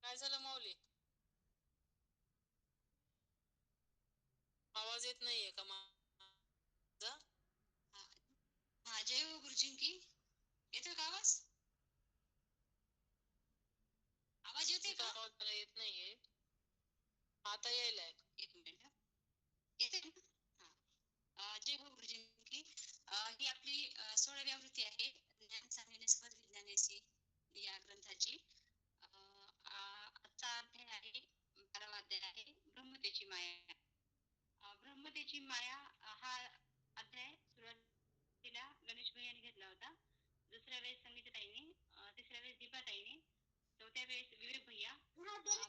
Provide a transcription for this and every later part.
काय झालं माऊली? आवाज येत नाहीये का माझा? हा, जय हो गुरुजी की. येतोय का आवाज? आवाज येतोय तुमचा का? आवाज मला येत नाहीये. आता यायलाय. एक मिनिट हा. येतोय ना? हा. जय हो गुरुजी की. ही आपली 16वी आवृत्ती आहे ज्ञान सांगण्याने स्पद विज्ञानाशी या ग्रंथाची. आजचा अध्याय आहे, 12वा अध्याय आहे, ब्रह्मतेची माया. ब्रह्मतेची माया हा अध्याय सुरुवातीला गणेश भैयाने घेतला होता, दुसऱ्या वेळेस संगीताताईने, तिसऱ्या वेळेस दीपाताईने, चौथ्या वेळेस विवेक भैया,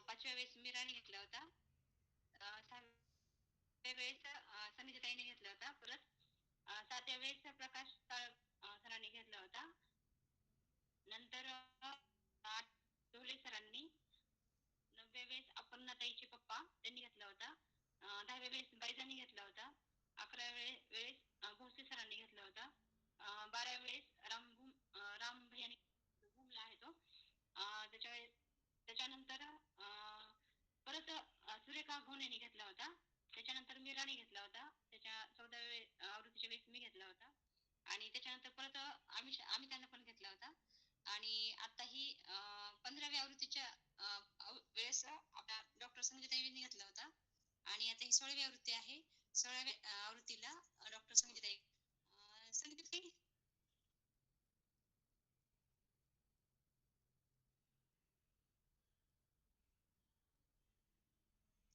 पाचव्या वेळेस मीराने घेतला होता, सहाव्या वेळेस संगीताताईने घेतला होता, परत सातव्या वेळेस प्रकाश सरांनी घेतला होता, नंतर ढोले सरांनी, 9व्या वेळेस अपर्णाताईचे पप्पा त्यांनी घेतला होता, 10व्या वेळेस बायजांनी घेतला होता, 11व्या वेळेस भोसले सरांनी घेतला होता, 12व्या वेळेस राम भैयानी भूमला आहे तो, त्याच्यानंतर परत सुरेखा घोणेने घेतला होता, त्याच्यानंतर मीराने घेतला होता, त्याच्या 14व्या आवृत्तीच्या वेळेस मी घेतला होता, आणि त्याच्यानंतर परत आम्ही त्यांना पण घेतला होता, आणि आता ही 15व्या आवृत्तीच्या वेळेस आपला डॉक्टर संगीताईंनी घेतला होता, आणि आता ही 16वी आवृत्ती आहे. 16व्या आवृत्तीला डॉक्टर संगीताई. संगीताई,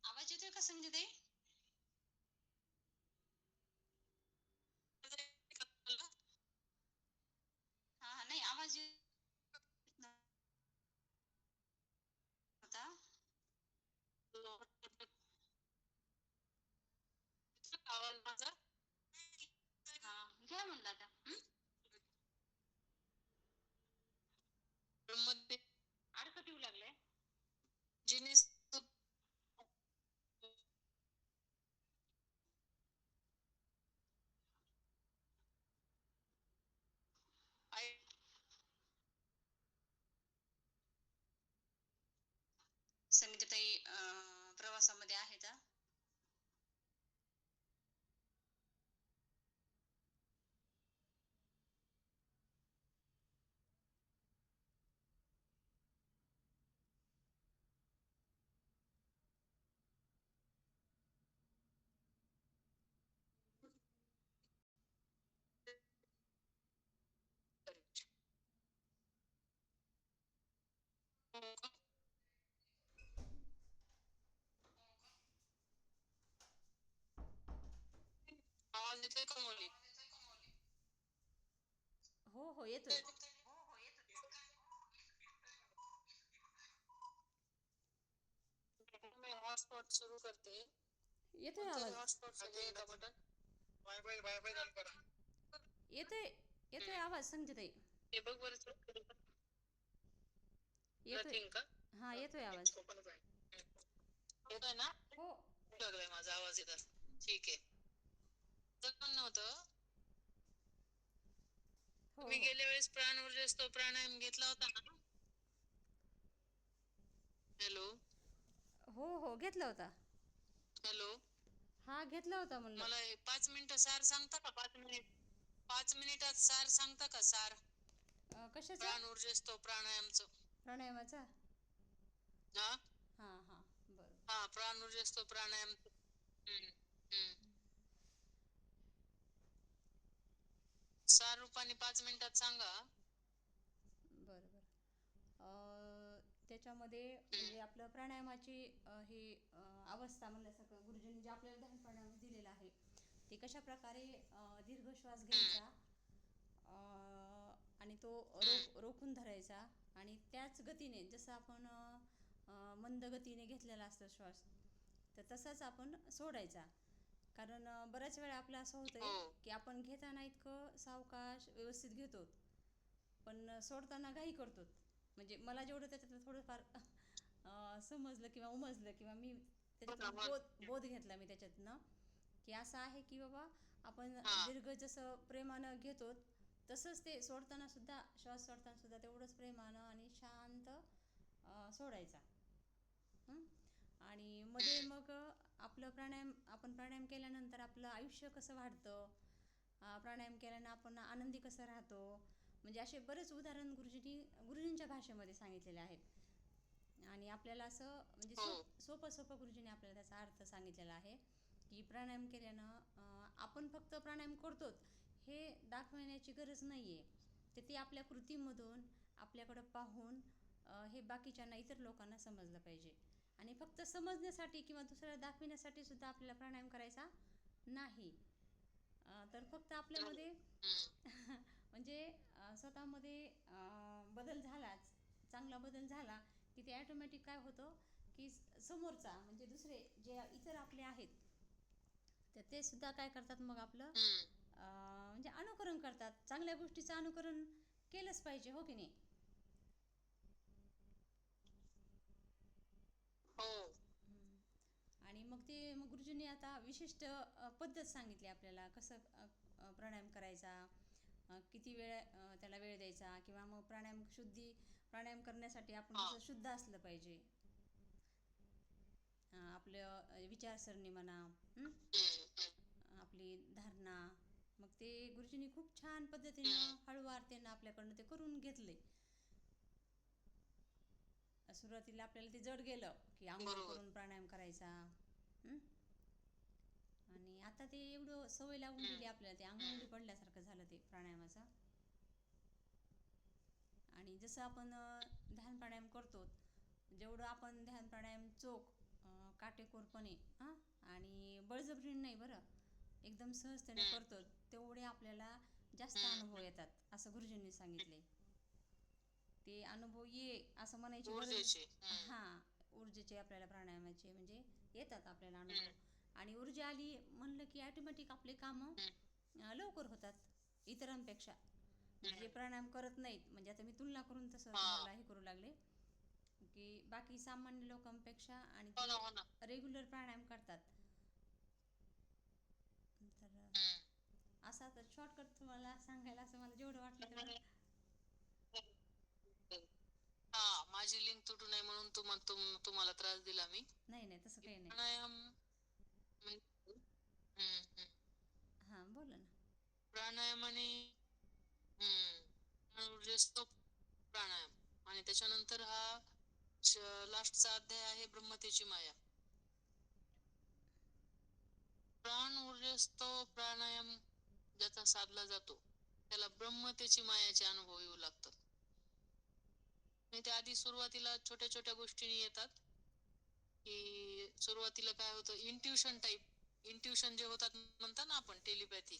आवाज येतोय का संगीताई? हा हा, नाही आवाज येत नव्हता. आवाज माझा? हा, घ्या म्हणलं आता. ब्रह्मते अडकत येऊ लागलंय. जिने संगीताई प्रवासामध्ये आहेत. आवाज येतोय का माऊली? हो हो, येतोय. मी हॉटस्पॉट सुरू करते. येतोय कोणतरी आवाज. हॉटस्पॉट सगळे का बटन? वायफाय चालू करा. येतोय. येतोय आवाज संगीताई. हे बघ बरं check करू का? येतोय. नथिंग का? हा, येतोय आवाज. ओपनच आहे. येतोय ना? हो लागलाय माझा आवाज येत असेल. ठीक आहे. तर म्हणणं होतं, हो तुम्ही हो गेल्या वेळेस प्राण ऊर्जेस्तो प्राणायाम घेतला होता ना? हॅलो हो हो, घेतला होता. हॅलो, हा, घेतला होता म्हणलं. मला 5 मिनिटं सार सांगता का? 5 मिनिट, 5 मिनिटात सार सांगता का? सार कशाचा? प्राण ऊर्जेस्तो प्राणायामचं. प्राणायामाचा. हा हा हा, बरं. हा, प्राण ऊर्जेस्तो प्राणायामचं. हम्म, हम्म. सार रूपाने 5 मिनिटात सांगा. बरं बरं. त्याच्यामध्ये हम्म, म्हणजे आपलं प्राणायामाची ही अवस्था म्हणल्यासारखं गुरुजींनी जे आपल्याला ध्यान प्राणायाम दिलेला आहे, ते कशा प्रकारे दीर्घ श्वास हम्म, घ्यायचा, आणि तो हम्म, रोखून धरायचा, आणि त्याच गतीने जसं आपण मंद गतीने घेतलेला असतो श्वास, तर तसाच आपण सोडायचा. कारण बऱ्याच वेळा आपलं असं होतंय हो की आपण घेताना इतकं सावकाश व्यवस्थित घेतो, पण सोडताना घाई करतो. म्हणजे मला जेवढं त्याच्यातलं थोडंफार समजलं किंवा उमजलं, किंवा मी हो ना, त्याच्यातून हो ना. बोध घेतला मी त्याच्यातनं, की असं आहे की बाबा आपण हा दीर्घ जसं प्रेमानं घेतो, तसंच ते सोडताना सुद्धा, श्वास सोडताना सुद्धा तेवढंच प्रेमानं आणि शांत सोडायचा. हं? आणि मध्ये मग आपलं आपण प्राणायाम केल्यानंतर आपलं आयुष्य कसं वाढतं, प्राणायाम केल्यानं आपण आनंदी कसं राहतो, म्हणजे असे बरेच उदाहरण गुरुजींच्या भाषेमध्ये सांगितलेले आहेत. आणि आपल्याला असं म्हणजे हो. सोपं सोपं गुरुजींनी आपल्याला त्याचा अर्थ सांगितलेला आहे की प्राणायाम केल्यानं आपण फक्त प्राणायाम करतोच हे दाखवण्याची गरज नाही आहे. तर ती आपल्या कृतीमधून आपल्याकडं पाहून हे बाकीच्यांना इतर लोकांना समजलं पाहिजे. आणि फक्त समजण्यासाठी किंवा दुसऱ्याला दाखविण्यासाठी सुद्धा आपल्याला प्राणायाम करायचा नाही. तर फक्त आपल्यामध्ये म्हणजे स्वतःमध्ये बदल झालाच, चांगला बदल झाला की ते ॲटोमॅटिक काय होतं की समोरचा म्हणजे दुसरे जे इतर आपले आहेत तर ते सुद्धा काय करतात मग आपलं म्हणजे अनुकरण करतात. चांगल्या गोष्टीचं अनुकरण केलंच पाहिजे, हो की नाही? हो. आणि मग गुरुजींनी आता विशिष्ट पद्धत सांगितली आपल्याला कसं प्राणायाम करायचा, किती वेळ त्याला वेळ द्यायचा, किंवा मग प्राणायाम करण्यासाठी आपण हा. कसं शुद्ध असलं पाहिजे, आपलं विचारसरणी म्हणा, आपली धारणा. मग ते गुरुजींनी खूप छान पद्धतीनं हळूवारतेनं आपल्याकडनं ते करून घेतले. सुरुवातीला आपल्याला ते जड गेलं की आंघोळ बरोबर. करून प्राणायाम करायचा. हं? आणि आता ते एवढं सवय लागून गेली आपल्याला, ते अंगवळणी पडल्यासारखं झालं ते प्राणायामाचं. आणि जसं आपण ध्यान प्राणायाम करतो, जेवढं आपण ध्यान प्राणायाम चोख काटेकोरपणे आणि बळजबरीने नाही बरं, एकदम सहजतेने करतो, तेवढे आपल्याला जास्त अनुभव येतात असं गुरुजींनी सांगितले. ते अनुभव असं म्हणायची गरज. ऊर्जेचे. हां, ऊर्जेचे आपल्याला प्राणायामाचे म्हणजे येतात आपल्याला अनुभव. आणि ऊर्जा आली म्हणलं की ॲटोमॅटिक आपले कामं लवकर होतात इतरांपेक्षा. जे प्राणायाम करत नाहीत, म्हणजे आता मी तुलना करून तसं हा. तुम्हाला हे करू लागले की बाकी सामान्य लोकांपेक्षा आणि हो ना, जे हो ना. रेग्युलर प्राणायाम करतात, तर असा तर शॉर्टकट तुम्हाला सांगायला असं मला जेवढं वाटलं तेवढं. हा, माझी लिंक तुटू नये म्हणून तुम्हाला त्रास दिला मी. नाही नाही, तसं काही नाही. प्राणायाम म्हणजे हां, बोला ना. प्राणायामाने ऊर्जेचा प्राणायाम आणि त्याच्यानंतर हा लास्टचा अध्याय आहे ब्रह्मतेची माया. प्राण ऊर्जेस्तो प्राणायाम ज्याचा साधला जातो त्याला ब्रह्मतेची मायाचे अनुभव येऊ लागतात. ते आधी सुरुवातीला छोट्या छोट्या गोष्टींनी येतात, की सुरुवातीला काय होतं, इंट्युशन जे होतात म्हणतात ना आपण, टेलिपॅथी.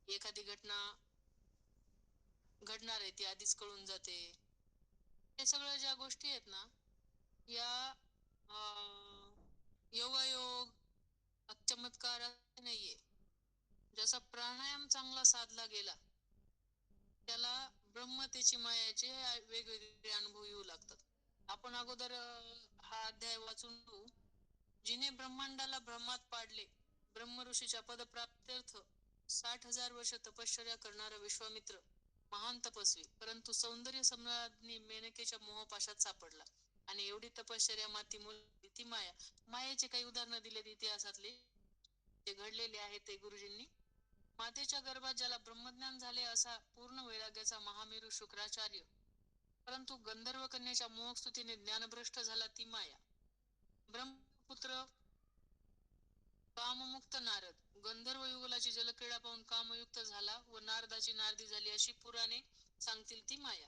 एखादी घटना घडणार आहे ती आधीच कळून जाते. हे सगळ्या ज्या गोष्टी आहेत ना, या योगायोग चमत्कार असं नाहीये. जसा प्राणायाम चांगला साधला गेला त्याला ब्रह्मतेची मायाचे वेगवेगळे अनुभव येऊ लागतात. आपण अगोदर हा अध्याय वाचून घेऊ. जिने ब्रह्मांडाला भ्रमात पाडले, ब्रह्म ऋषीच्या पदप्राप्त्यर्थ 60,000 वर्ष तपश्चर्या करणारा विश्वामित्र महान तपस्वी, परंतु सौंदर्य सम्राज्ञी मेनकेच्या मोहपाशात सापडला आणि एवढी तपश्चर्या माती ती माया. मायेचे काही उदाहरणं दिलेत इतिहासातले, ते घडलेले आहेत ते गुरुजींनी. मातेच्या गर्भात ज्याला ब्रह्मज्ञान झाले असा पूर्ण वैराग्याचा महामेरू शुक्राचार्य, परंतु गंधर्व कन्येच्या मोहस्तुतीने ज्ञानभ्रष्ट झाला ती माया. ब्रह्मपुत्र काममुक्त नारद, गंधर्व युगलाची जलक्रीडा पाहून कामयुक्त झाला व नारदाची नारदी झाली अशी पुराणे सांगतील ती माया.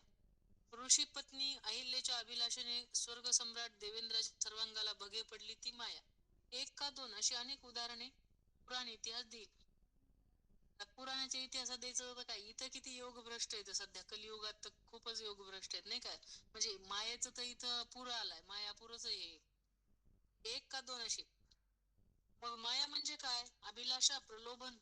ऋषी पत्नी अहिल्याच्या अभिलाषेने स्वर्ग सम्राट देवेंद्राच्या सर्वांगाला भगे पडली ती माया. एक का दोन अशी अनेक उदाहरणे पुराण इतिहास देईल. पुराणाच्या इतिहासात द्यायचं होतं काय, इथं किती योग भ्रष्ट आहेत सध्या कलियुगात, तर खूपच योग भ्रष्ट आहेत नाही काय. म्हणजे मायेचं तर इथं पुरं आलाय, मायापुरच आहे. एक का दोन अशी. मग माया म्हणजे काय, अभिलाषा, प्रलोभन.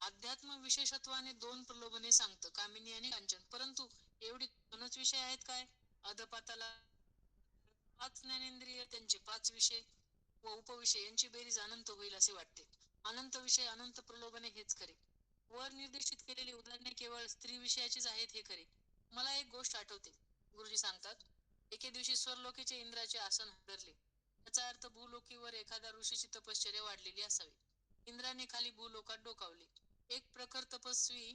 अध्यात्म विशेषत्वाने दोन प्रलोभने सांगतं, कामिनी आणि कांचन. परंतु एवढी दोनच विषय आहेत काय, अधपाताला 5 ज्ञानेंद्रिय, त्यांचे 5 विषय व उपविषय यांची बेरीज अनंत होईल असे वाटते. अनंत विषय, अनंत प्रलोभने हेच खरे. वर निर्देशित केलेली उदाहरणे केवळ स्त्री विषयाचीच आहेत हे खरे. मला एक गोष्ट आठवते. गुरुजी सांगतात, एके दिवशी स्वर्लोकीचे इंद्राचे आसन हादरले. याचा अर्थ भूलोकीवर एखाद्या ऋषीची तपश्चर्या वाढलेली असावी. इंद्राने खाली भूलोकात डोकावले. एक प्रखर तपस्वी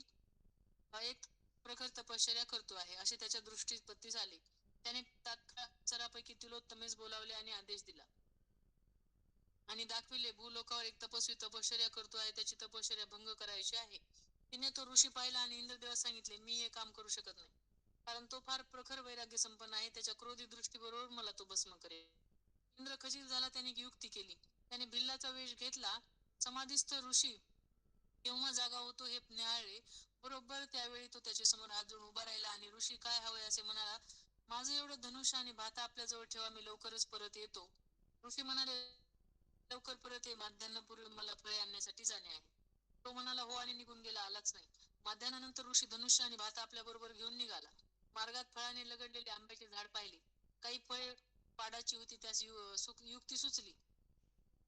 एक प्रखर तपश्चर्या करतो आहे असे त्याच्या दृष्टीस पत्तीस आले. त्याने तात्काळ अप्सरापैकी तिलोत्तमेस बोलावले आणि आदेश दिला आणि दाखविले, भूलोकावर एक तपस्वी तपश्चर्या करतो आहे, त्याची तपश्चर्या भंग करायची आहे. तिने तो ऋषी पाहिला आणि इंद्रदेवास सांगितले, मी हे काम करू शकत नाही, कारण तो फार प्रखर वैराग्य संपन्न आहे. त्याच्या क्रोधी दृष्टीबरोबर मला तो भस्म करेल. इंद्र खचित झाला. त्याने युक्ती केली. त्याने भिल्लाचा वेश घेतला. समाधीस्थ ऋषी केव्हा जागा होतो हे न्याहाळले. बरोबर त्यावेळी तो त्याच्या समोर हात जोडून उभा राहिला आणि ऋषी काय हवंय असे म्हणाला. माझं एवढं धनुष्य आणि भाता आपल्याजवळ ठेवा, मी लवकरच परत येतो. ऋषी म्हणाले, लवकर परत ये, माध्यान्हपूर्वी मला फळे आणण्यासाठी जाणे आहे. तो म्हणाला, हो, आणि निघून गेला. आलाच नाही. माध्यान्हानंतर ऋषी धनुष्य आणि भाता आपल्या बरोबर घेऊन निघाला. मार्गात फळाने लगडलेले आंब्याचे झाड पाहिले. काही फळे पाडाची होती. त्यास युक्ती सुचली.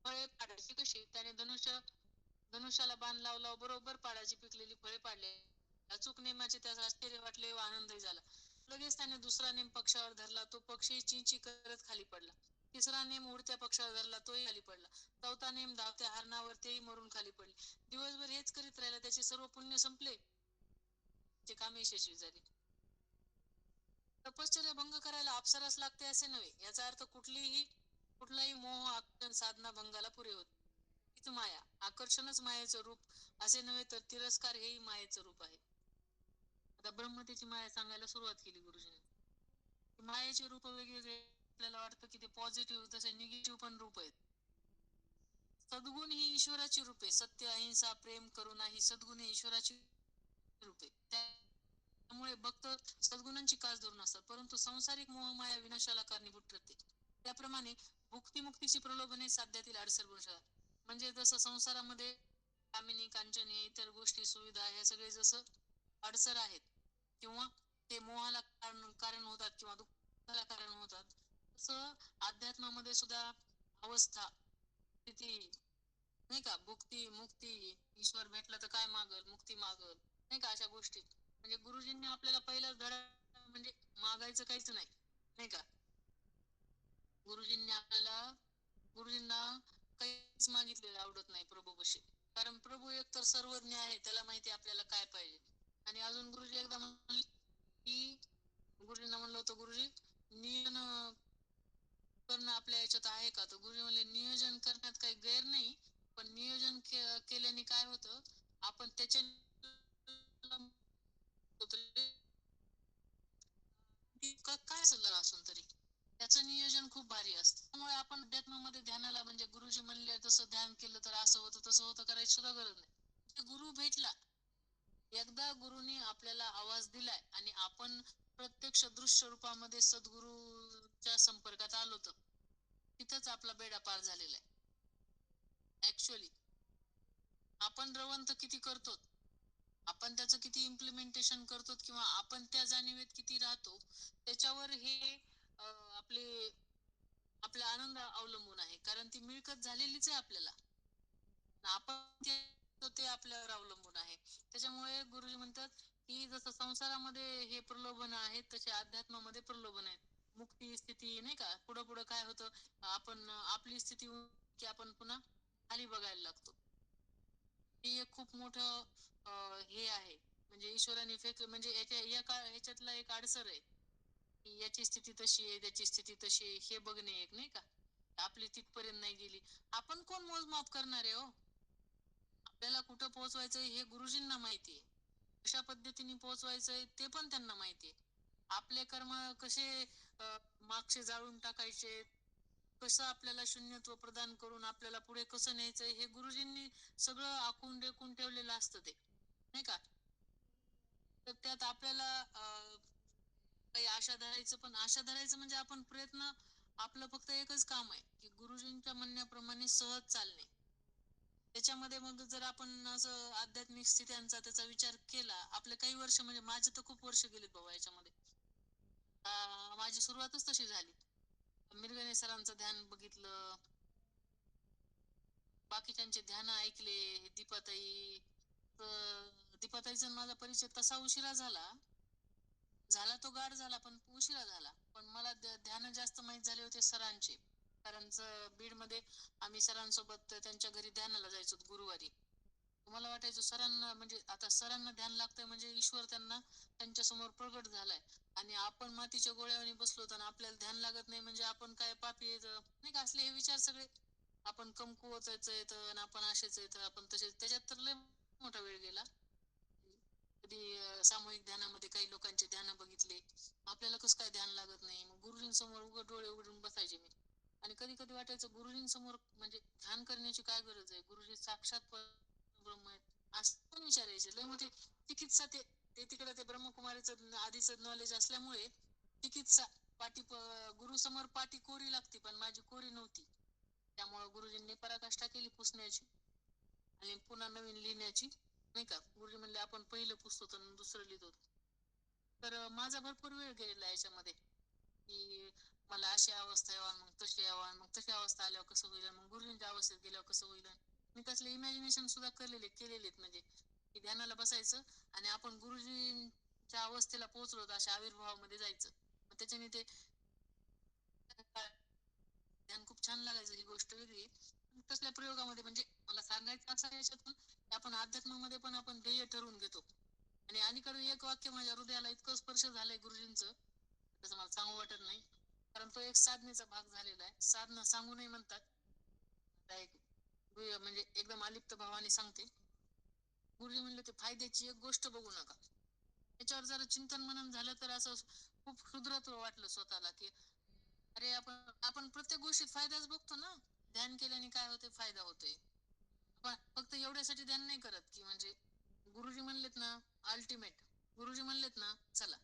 फळे पाडायची कशी? त्याने धनुष्याला बाण लावला. बरोबर पाडाची पिकलेली फळे पाडले. अचूक नेमाचे त्यास आश्चर्य वाटले व आनंदही झाला. लगेच त्याने दुसरा नेम पक्षावर धरला. तो पक्षी चिंची करत खाली पडला. तिसरा नेम उडत्या पक्षावर धरला. तोही खाली पडला. चौथा नेम धावत्या हरणावर, तेही मरून खाली पडले. दिवसभर हेच करीत राहिला. त्याचे सर्व पुण्य संपले. त्याचे काम यशस्वी झाले. तपश्चर्या भंग करायला अप्सरास लागते असे नव्हे. याचा अर्थ कुठलाही मोह आकर्षण साधना भंगाला पुरे होते. तीच माया. आकर्षणच मायेचं रूप असे नव्हे, तर तिरस्कार हेही मायेचं रूप आहे. आता ब्रह्मतेची माया सांगायला सुरुवात केली गुरुजींनी. मायेचे रूप वेगवेगळे. आपल्याला वाटतं की ते पॉझिटिव्ह, तसे निगेटिव्ह पण रूप आहेत. सद्गुण ही ईश्वराची रूपे. सत्य, अहिंसा, प्रेम, करुणा ही सद्गुण ही ईश्वराची रूपे. त्यामुळे भक्त सद्गुणांची कास धरून असतात, परंतु सांसारिक मोहमाया विनाशाला कारणीभूत ठरते. त्याप्रमाणे मुक्तीची प्रलोभने साध्यातील अडसर बनू शकतात. म्हणजे जसं संसारामध्ये कामिनी, कांचनी, इतर गोष्टी, सुविधा, हे सगळे जसं अडसर आहेत किंवा ते मोहाला कारण होतात किंवा दुःखाला कारण होतात, तसं अध्यात्मामध्ये सुद्धा अवस्था, स्थिती, नाही का, भुक्ती, मुक्ती, ईश्वर भेटला तर काय मागल, मुक्ती मागल, नाही का, अशा गोष्टी. म्हणजे गुरुजींनी आपल्याला पहिलाच धडा म्हणजे मागायचं काहीच नाही, नाही का. गुरुजींना काहीच मागितलेलं आवडत नाही प्रभूपाशी, कारण प्रभू एक तर सर्वज्ञ आहे, त्याला माहिती आपल्याला काय पाहिजे. आणि अजून गुरुजी एकदा म्हणले की, गुरुजींना म्हणलं होतं, गुरुजी नियोजन करणं आपल्या याच्यात आहे का? तर गुरुजी म्हणले, नियोजन करण्यात काही गैर नाही, पण नियोजन केल्याने काय होतं, आपण त्याच्या काय सल्ला असून तरी त्याचं नियोजन खूप भारी असतं. त्यामुळे आपण अध्यात्मामध्ये ध्यानाला, म्हणजे गुरुजी म्हणले तसं ध्यान केलं तर असं होतं तसं होतं करायची सुद्धा गरज नाही. गुरु भेटला, एकदा गुरुनी आपल्याला आवाज दिलाय आणि आपण प्रत्यक्ष दृश्य रूपामध्ये सद्गुरूच्या संपर्कात आलो, तर तिथंच आपला बेडा पार झालेला आहे. ऍक्च्युअली आपण रवंत किती करतो, आपण त्याचं किती इम्प्लिमेंटेशन करतो, किंवा आपण त्या जाणीवेत किती राहतो, त्याच्यावर हे आपले आपला आनंद अवलंबून आहे. कारण ती मिळकत झालेलीच आहे आपल्याला, आपण ते आपल्यावर अवलंबून आहे. त्याच्यामुळे गुरुजी म्हणतात की जसं संसारामध्ये हे प्रलोभन आहेत, तसे अध्यात्मामध्ये प्रलोभन आहेत. मुक्ती स्थिती, नाही का, पुढं पुढं काय होतं, आपण आपली स्थिती की आपण पुन्हा खाली बघायला लागतो. हे एक खूप मोठं हे आहे. म्हणजे ईश्वराने म्हणजे ह्याच्यातला एक अडसर आहे की याची स्थिती तशी आहे, त्याची स्थिती तशी आहे, हे बघणे एक, नाही का, आपली तिथपर्यंत नाही गेली. आपण कोण मोजमाप करणार आहे हो? आपल्याला कुठं पोहोचवायचंय हे गुरुजींना माहितीये, कशा पद्धतीने पोहोचवायचंय ते पण त्यांना माहितीये. आपले कर्म कसे मागचे जाळून टाकायचे, कसं आपल्याला शून्यत्व प्रदान करून आपल्याला पुढे कसं न्यायचंय, हे गुरुजींनी सगळं आखून रेखून ठेवलेलं असतं ते, नाही का. तर त्यात आपल्याला काही आशा धरायचं, पण आशा धरायचं म्हणजे आपण प्रयत्न, आपलं फक्त एकच काम आहे की गुरुजींच्या म्हणण्याप्रमाणे सहज चालणे. त्याच्यामध्ये मग जर आपण असं आध्यात्मिक स्थित्यांचा त्याचा विचार केला, आपले काही वर्ष, म्हणजे माझे तर खूप वर्ष गेलेत बाबा याच्यामध्ये. माझी सुरुवातच तशी झाली. मिरगणे सरांचं ध्यान बघितलं, बाकीच्यांचे ध्यान ऐकले, दीपाताईचा माझा परिचय तसा उशिरा झाला तो गाढ झाला, पण उशिरा झाला. पण मला ध्यान जास्त माहीत झाले होते सरांचे. कारण बीडमध्ये आम्ही सरांसोबत त्यांच्या घरी ध्यानाला जायचो गुरुवारी. मला वाटायचं सरांना म्हणजे आता सरांना ध्यान लागतंय म्हणजे ईश्वर त्यांना त्यांच्या समोर प्रगट झालाय. आणि आपण मातीच्या गोळ्यावानी बसलो होतो आणि आपल्याला ध्यान लागत नाही म्हणजे आपण काय पापी येतं नाही का, असले हे विचार सगळे. आपण कमकुवताच येतं आणि आपण असेच येतं, आपण तसेच. त्याच्यात तर लय मोठा वेळ गेला. कधी सामूहिक ध्यानामध्ये काही लोकांचे ध्यान बघितले, आपल्याला कसं काय ध्यान लागत नाही. मग गुरुजींसमोर उघड डोळे उघडून बसायचे मी. आणि कधी कधी वाटायचं गुरुजींसमोर म्हणजे ध्यान करण्याची काय गरज आहे, गुरुजी साक्षात ब्रह्म आहेत असं पण विचारायचे. लय मोठी चिकित्सा ते ते तिकडे ते ब्रह्मकुमारीचं आधीच नॉलेज असल्यामुळे चिकित्सा गुरु समोर पाठी कोरी लागते, पण माझी कोरी नव्हती. त्यामुळे गुरुजींनी पराकाष्ठा केली पुसण्याची आणि पुन्हा नवीन लिहिण्याची नाही का. गुरुजी म्हणले आपण पहिलं पुसतो तर दुसरं लिहितो. तर माझा भरपूर वेळ गेलेला याच्यामध्ये की मला अशी अवस्था यावा, मग तशी यावा, मग तशी अवस्था आल्यावर कसं होईल, मग गुरुजींच्या अवस्थेत गेल्यावर कसं होईल. मी त्यातले इमॅजिनेशन सुद्धा केलेलेत म्हणजे की ध्यानाला बसायचं आणि आपण गुरुजींच्या अवस्थेला पोहोचलो तर अशा आविर्भावामध्ये जायचं. मग त्याच्याने ते ध्यान खूप छान लागायचं, ही गोष्ट वेगळी. तसल्या प्रयोगामध्ये म्हणजे मला सांगायचं असं याच्यातून आपण अध्यात्मामध्ये पण आपण ध्येय ठरवून घेतो. आणि अलीकडे एक वाक्य माझ्या हृदयाला इतकं स्पर्श झालंय गुरुजींचं, तसं मला सांगू वाटत नाही. कारण तो एक साधनेचा भाग झालेला आहे. साधना सांगू नाही म्हणतात. एक म्हणजे एकदम अलिप्त भावाने सांगते. गुरुजी म्हणले ते फायद्याची एक गोष्ट बघू नका. त्याच्यावर जरा चिंतन मनन झालं तर असं खूप क्षुद्रत्व वाटलं स्वतःला की अरे आपण आपण प्रत्येक गोष्टीत फायदाच बघतो ना. ध्यान केल्याने काय होते, फायदा होतोय. पण फक्त एवढ्यासाठी ध्यान नाही करत की म्हणजे गुरुजी म्हणलेत ना अल्टिमेट, गुरुजी म्हणलेत ना चला,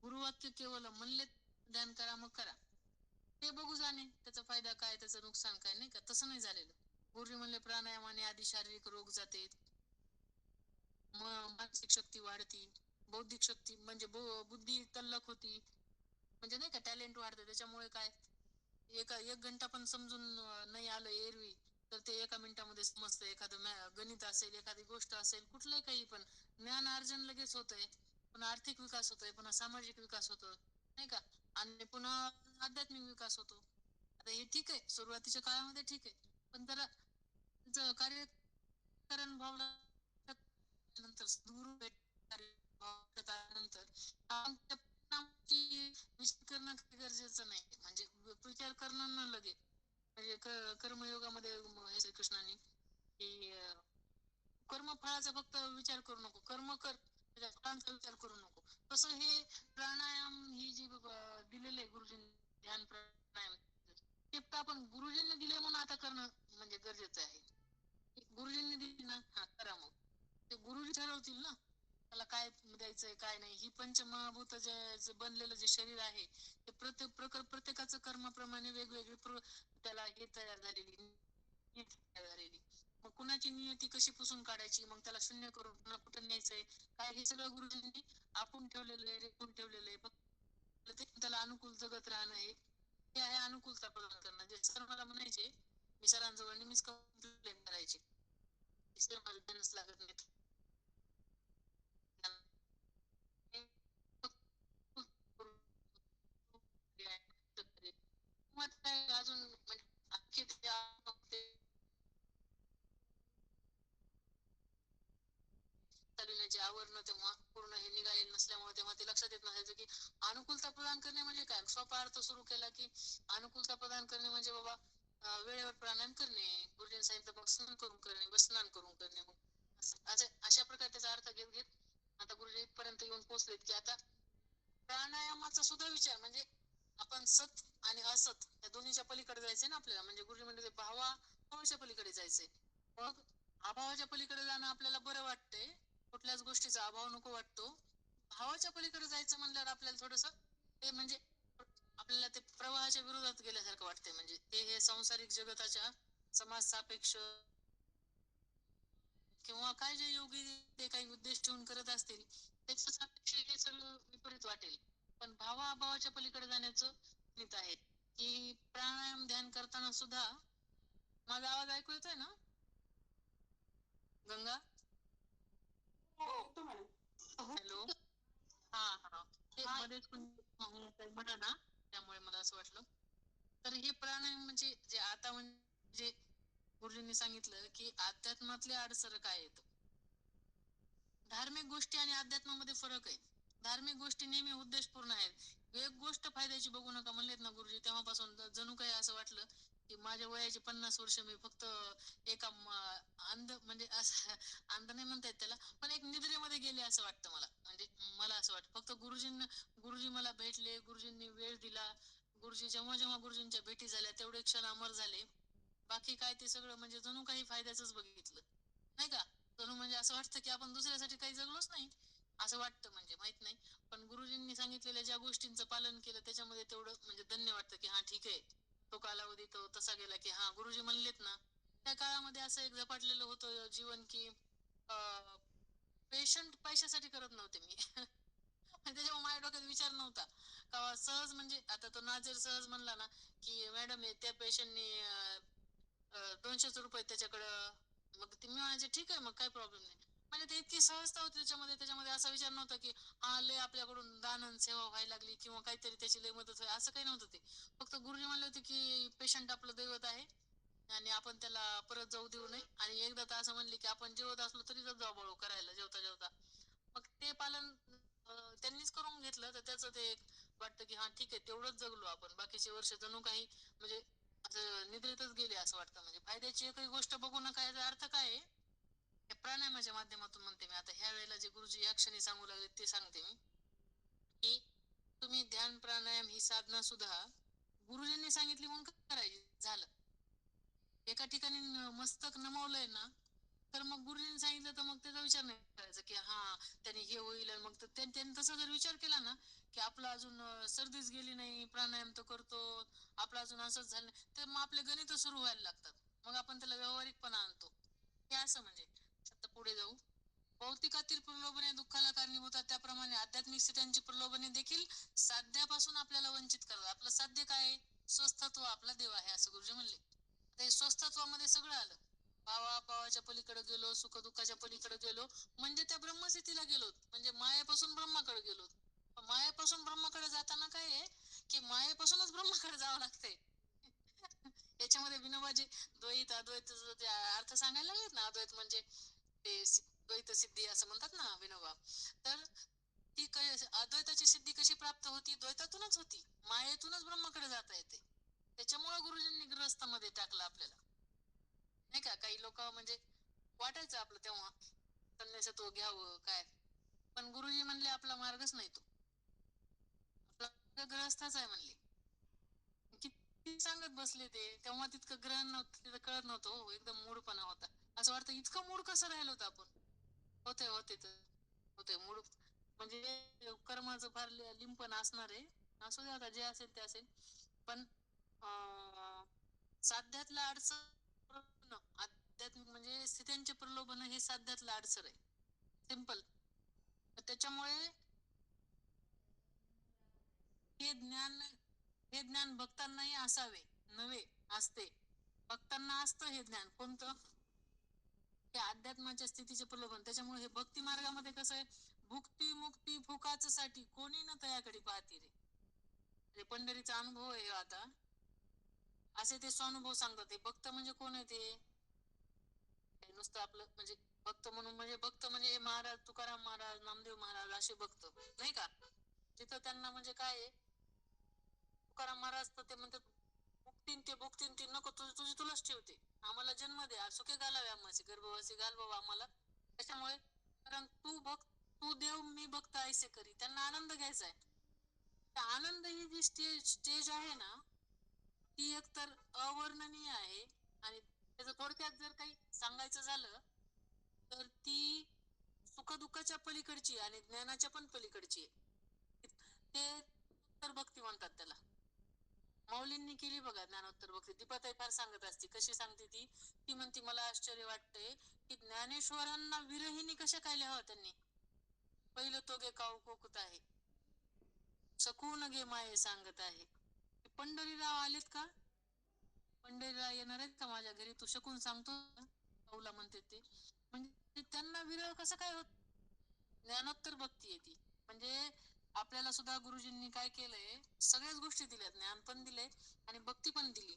गुरुवाक्य केवळ म्हणलेत ध्यान करा मग करा. ते बघू जाणे त्याचा फायदा काय, त्याचं नुकसान काय, नाही का. तसं नाही झालेलं. गुरुजी म्हणले प्राणायामाने आधी शारीरिक रोग जाते, मानसिक शक्ती वाढती, बौद्धिक शक्ती म्हणजे बुद्धी तल्लख होती, म्हणजे नाही का टॅलेंट वाढतं. त्याच्यामुळे काय एक घंटा पण समजून नाही आलं एरवी तर ते एका मिनिटामध्ये समजतं. एखादं गणित असेल, एखादी गोष्ट असेल, कुठलंही काही पण ज्ञान अर्जन लगेच होतंय. पुन्हा आर्थिक विकास होतोय, पुन्हा सामाजिक विकास होतो नाही का. आणि पुन्हा आध्यात्मिक विकास होतो. आता हे ठीक आहे, सुरुवातीच्या काळामध्ये ठीक आहे, पण त्याला कार्यकरण भावना नंतर सद्गुरू नंतर विचार करणं काही गरजेचं नाही. म्हणजे विचार करणं न लगे म्हणजे कर्मयोगामध्ये श्रीकृष्णाने की कर्मफळाचा फक्त विचार करू नको, कर्म कर त्याच्या फळांचा विचार करू नको. तसं हे प्राणायाम ही जी दिलेलं आहे गुरुजींनी, ध्यान प्राणायाम ते फक्त आपण गुरुजींनी दिले म्हणून आता करणं म्हणजे गरजेचं आहे. गुरुजींनी दिली ना हा करा, मग ते गुरुजी ठरवतील ना त्याला काय द्यायचंय काय नाही. ही पंचमहाभूत जे बनलेलं जे शरीर आहे ते प्रत्येकाचं कर्माप्रमाणे वेगवेगळी त्याला हे तयार झालेली, नियती तयार झालेली. मग कुणाची नियती कशी पुसून काढायची, मग त्याला शून्य करून पुन्हा कुठं न्यायचंय काय, हे सगळं गुरुजींनी आपण ठेवलेलं आहे, रेखून ठेवलेलं आहे. फक्त ते त्याला अनुकूल जगत राहणं हे आहे अनुकूलता प्रदान करणं. जे सर मला म्हणायचे, मी सरांजवळ नेहमीच कंप्लेंट करायचे, सर मला ध्यानच लागत नाही. अजून म्हणजे आणखी चालवण्याची आवरण तेव्हा पूर्ण हे निघाले नसल्यामुळे तेव्हा ते लक्षात येत नसायचं की अनुकूलता प्रदान करणे म्हणजे काय. सोपा अर्थ सुरू केला की अनुकूलता प्रदान करणे म्हणजे बाबा वेळेवर प्राणायाम करणे, गुरुजींनी सांगितलं मग स्नान करून करणे, बस स्नान करून करणे. मग अशा प्रकारे त्याचा अर्थ घेत घेत आता गुरुजी इथपर्यंत येऊन पोहोचलेत की आता प्राणायामाचा सुद्धा विचार म्हणजे आपण सत आणि असत या दोन्हीच्या पलीकडे जायचंय ना आपल्याला. म्हणजे गुरुजी म्हणजे भावाच्या पलीकडे जायचंय. मग अभावाच्या पलीकडे जाणं आपल्याला बरं वाटतंय, कुठल्याच गोष्टीचा अभाव नको वाटतो. भावाच्या पलीकडे जायचं म्हणल्यावर आपल्याला थोडस ते म्हणजे आपल्याला ते प्रवाहाच्या विरोधात गेल्यासारखं वाटतंय. म्हणजे ते हे सांसारिक जगताच्या समाज सापेक्ष किंवा काय जे योगी ते काही उद्देश ठेवून करत असतील त्याच्या सापेक्ष हे सगळं विपरीत वाटेल. पण भावाभावाच्या पलीकडे जाण्याचं गणित आहे की प्राणायाम ध्यान करताना सुद्धा. माझा आवाज ऐकू येतोय ना गंगा? हॅलो. हा हा ते मध्येच म्हणा ना त्यामुळे मला असं वाटलं. तर हे प्राणायाम म्हणजे जे आता म्हणजे गुरुजींनी सांगितलं की अध्यात्मातले अडसर काय येतं. धार्मिक गोष्टी आणि अध्यात्मामध्ये फरक आहे. धार्मिक गोष्टी नेहमी उद्देशपूर्ण आहेत. एक गोष्ट फायद्याची बघू नका म्हणलेत ना गुरुजी, तेव्हापासून जणू काही असं वाटलं की माझ्या वयाचे 50 वर्ष मी फक्त एका अंध म्हणजे असं अंध नाही म्हणता येत त्याला, पण एक निद्रेमध्ये गेले असं वाटतं मला. म्हणजे मला असं वाटतं फक्त गुरुजी मला भेटले, गुरुजींनी वेळ दिला. गुरुजी जेव्हा जेव्हा गुरुजींच्या भेटी झाल्या तेवढे क्षण अमर झाले. बाकी काय ते सगळं म्हणजे जणू काही फायद्याचंच बघितलं, नाही का? जणू म्हणजे असं वाटतं की आपण दुसऱ्यासाठी काही जगलोच नाही, असं वाटतं. म्हणजे माहित नाही, पण गुरुजींनी सांगितलेल्या ज्या गोष्टींचं पालन केलं त्याच्यामध्ये तेवढं म्हणजे धन्य वाटतं की हा ठीक आहे. तो कालावधी तो तसा गेला की हा गुरुजी म्हणलेत ना, त्या काळामध्ये असं एक झपाटलेलं होतं जीवन की पेशंट पैशासाठी करत नव्हते मी. आणि त्याच्यामुळे माझ्या डोक्यात विचार नव्हता का सहज म्हणजे आता तो नाझीर सहज म्हणला ना की मॅडम त्या पेशंटनी 200 रुपये त्याच्याकडं. मग ते मी म्हणायचे ठीक आहे, मग काही प्रॉब्लेम नाही. म्हणजे ते इतकी सहजता होती त्याच्यामध्ये असा विचार नव्हता की हा लय आपल्याकडून दानन सेवा व्हायला लागली किंवा काहीतरी त्याची लय मदत होईल, असं काही नव्हतं. ते फक्त गुरुजी म्हणले होते की पेशंट आपलं दैवत आहे आणि आपण त्याला परत जाऊ देऊ नये. आणि एकदा तर असं म्हणले की आपण जेवत असलो तरी जाऊ बळू करायला जेवता जेवता. मग ते पालन त्यांनीच करून घेतलं, तर त्याचं ते एक वाटतं की हा ठीक आहे, तेवढंच जगलो आपण. बाकीचे वर्ष जणू काही म्हणजे असं निद्रेतच गेले असं वाटतं. म्हणजे फायद्याची एकही गोष्ट बघू नका याचा अर्थ काय आहे, या प्राणायामाच्या माध्यमातून म्हणते मी. आता ह्या वेळेला जे गुरुजी या क्षणी सांगू लागले ते सांगते मी की तुम्ही ध्यान प्राणायाम ही साधना सुद्धा गुरुजींनी सांगितली म्हणून करायची झालं. एका ठिकाणी मस्तक नमवलंय ना, तर मग गुरुजींनी सांगितलं तर मग त्याचा विचार नाही करायचा की हा त्याने हे होईल. आणि मग त्यांनी तसा जर विचार केला ना की आपला अजून सर्दीच गेली नाही, प्राणायाम तर करतो, आपलं अजून असंच झालं नाही, तर मग आपले गणित सुरू व्हायला लागतात. मग आपण त्याला व्यावहारिकपणा आणतो. हे असं म्हणजे आता पुढे जाऊ. भौतिकातील प्रलोभने दुःखाला कारणीभूत आहेत, त्याप्रमाणे आध्यात्मिक स्थित्यांची प्रलोभने देखील साध्यापासून आपल्याला वंचित करतात. आपलं साध्य काय आहे? स्वस्थत्व आपला देव आहे असं गुरुजी म्हणले. ते स्वस्थत्वामध्ये सगळं आलं. पावाच्या पलीकडे गेलो, सुख दुःखाच्या पलीकडे गेलो, म्हणजे त्या ब्रह्मस्थितीला गेलो, म्हणजे मायेपासून ब्रह्माकडे गेलो. मायेपासून ब्रह्माकडे जाताना काय आहे की मायेपासूनच ब्रह्माकडे जावं लागतंय. याच्यामध्ये विनोबाजी द्वैत अद्वैत जे अर्थ सांगायला लागलेत ना, अद्वैत म्हणजे ते द्वैत सिद्धी असं म्हणतात ना विनोबा. तर ती अद्वैताची सिद्धी कशी प्राप्त होती? द्वैतातूनच होती. मायेतूनच ब्रह्माकडे जाता येते. त्याच्यामुळे गुरुजींनी ग्रहस्थामध्ये टाकलं आपल्याला, नाही का? काही लोक म्हणजे वाटायचं आपलं तेव्हा संन्यासत्व घ्यावं काय, पण गुरुजी म्हणले आपला मार्गच नाही तो, आपला मार्ग ग्रहस्थाच आहे म्हणले. किती सांगत बसले ते, तेव्हा तितकं ग्रहण नव्हतं, तिथं कळत नव्हतं. हो, एकदम मूडपणा होता. असं वाटतं इतकं मूड कसं राहिलो होतं आपण. होते तर होते मूड. म्हणजे कर्माचं फार लिंपण असणार आहे. असू दे, आता जे असेल ते असेल. पण साध्यातला अडसर आध्यात्मिक म्हणजे स्थित्यांचे प्रलोभन हे साध्यातलं अडसर आहे. सिंपल. त्याच्यामुळे हे ज्ञान हे ज्ञान भक्तांनाही असावे नव्हे, असते. भक्तांना असतं हे ज्ञान कोणतं? हे अध्यात्माच्या स्थितीचे प्रलोभन. त्याच्यामुळे हे भक्ती मार्गामध्ये कसं आहे, भुक्ती मुक्ती फुकाच साठी कोणी न तयाकडे पाहती रे. म्हणजे पंढरीचा अनुभव आहे आता. असे ते स्वानुभव सांगतात. ते भक्त म्हणजे कोण आहे? ते नुसतं आपलं म्हणजे भक्त म्हणून म्हणजे भक्त म्हणजे हे महाराज तुकाराम महाराज, नामदेव महाराज असे भक्त नाही का? तिथं त्यांना म्हणजे काय आहे, तुकाराम महाराज तर ते म्हणतात भुकतीन ती नको, तुझी तुलाच ठेवते. आम्हाला जन्म द्या, सुखे घालावे, आम्हाचे गर्भवासी घाल बाबा आम्हाला. त्याच्यामुळे कारण तू देव मी भक्त ऐसे करी, त्यांना आनंद घ्यायचा आहे. त्या आनंद ही जी स्टेज आहे ना, ती एकतर अवर्णनीय आहे. आणि त्याचं थोडक्यात जर काही सांगायचं झालं तर ती सुखदुःखाच्या पलीकडची आणि ज्ञानाच्या पण पलीकडची आहे. ते तर भक्ती म्हणतात त्याला. माऊलींनी केली बघा ज्ञानोत्तर भक्ती. दीपाताई फार सांगत असते. कशी सांगते ती? ती म्हणते मला आश्चर्य वाटते की ज्ञानेश्वरांना विरहिणी कशा काय लिहावं त्यांनी. पहिलं तो गे काऊ कोकत आहे, सकून गे माये सांगत आहे. पंढरीराव आलेत का? पंढरीराव येणार आहेत का माझ्या घरी? तू शकून सांगतो काऊला म्हणते ते. म्हणजे त्यांना विरह कसं काय होत? ज्ञानोत्तर भक्ती आहे ती. म्हणजे आपल्याला सुद्धा गुरुजींनी काय केलंय, सगळ्याच गोष्टी दिल्या, ज्ञान पण दिलंय आणि भक्ती पण दिली.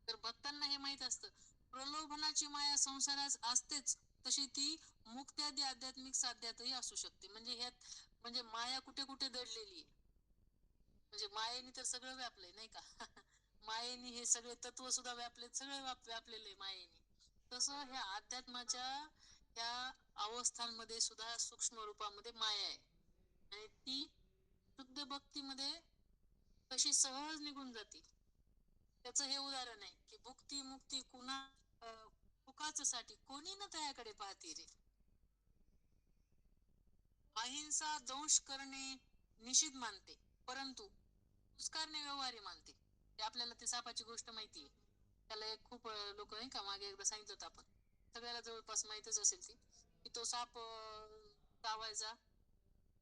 तर भक्तांना हे माहित असतं, प्रलोभनाची माया संसारात असतेच, तशी ती मुक्त्यादी आध्यात्मिक साध्यातही असू शकते. म्हणजे ह्यात म्हणजे माया कुठे कुठे दडलेली आहे. म्हणजे मायेने तर सगळं व्यापलंय नाही का? मायेने हे सगळे तत्व सुद्धा व्यापलेत, सगळं व्यापलेलं आहे मायेने. तसं ह्या अध्यात्माच्या ह्या अवस्थांमध्ये सुद्धा सूक्ष्म रूपामध्ये माया आहे. आणि ती शुद्ध भक्तीमध्ये कशी सहज निघून जाते. त्याचं हे उदाहरण आहे की भुक्ती मुक्ती कुणा सुखाच साठी कोणी न त्याकडे पाहते रे. अहिंसा दंश करणे निषिद्ध मानते, परंतु पुरस्कारने व्यवहारी मानते. ते आपल्याला ते सापाची गोष्ट माहिती आहे. त्याला एक खूप लोक नाही का मागे एकदा सांगितलं होतं आपण, सगळ्याला जवळपास माहितच असेल ती, की तो साप चावायचा,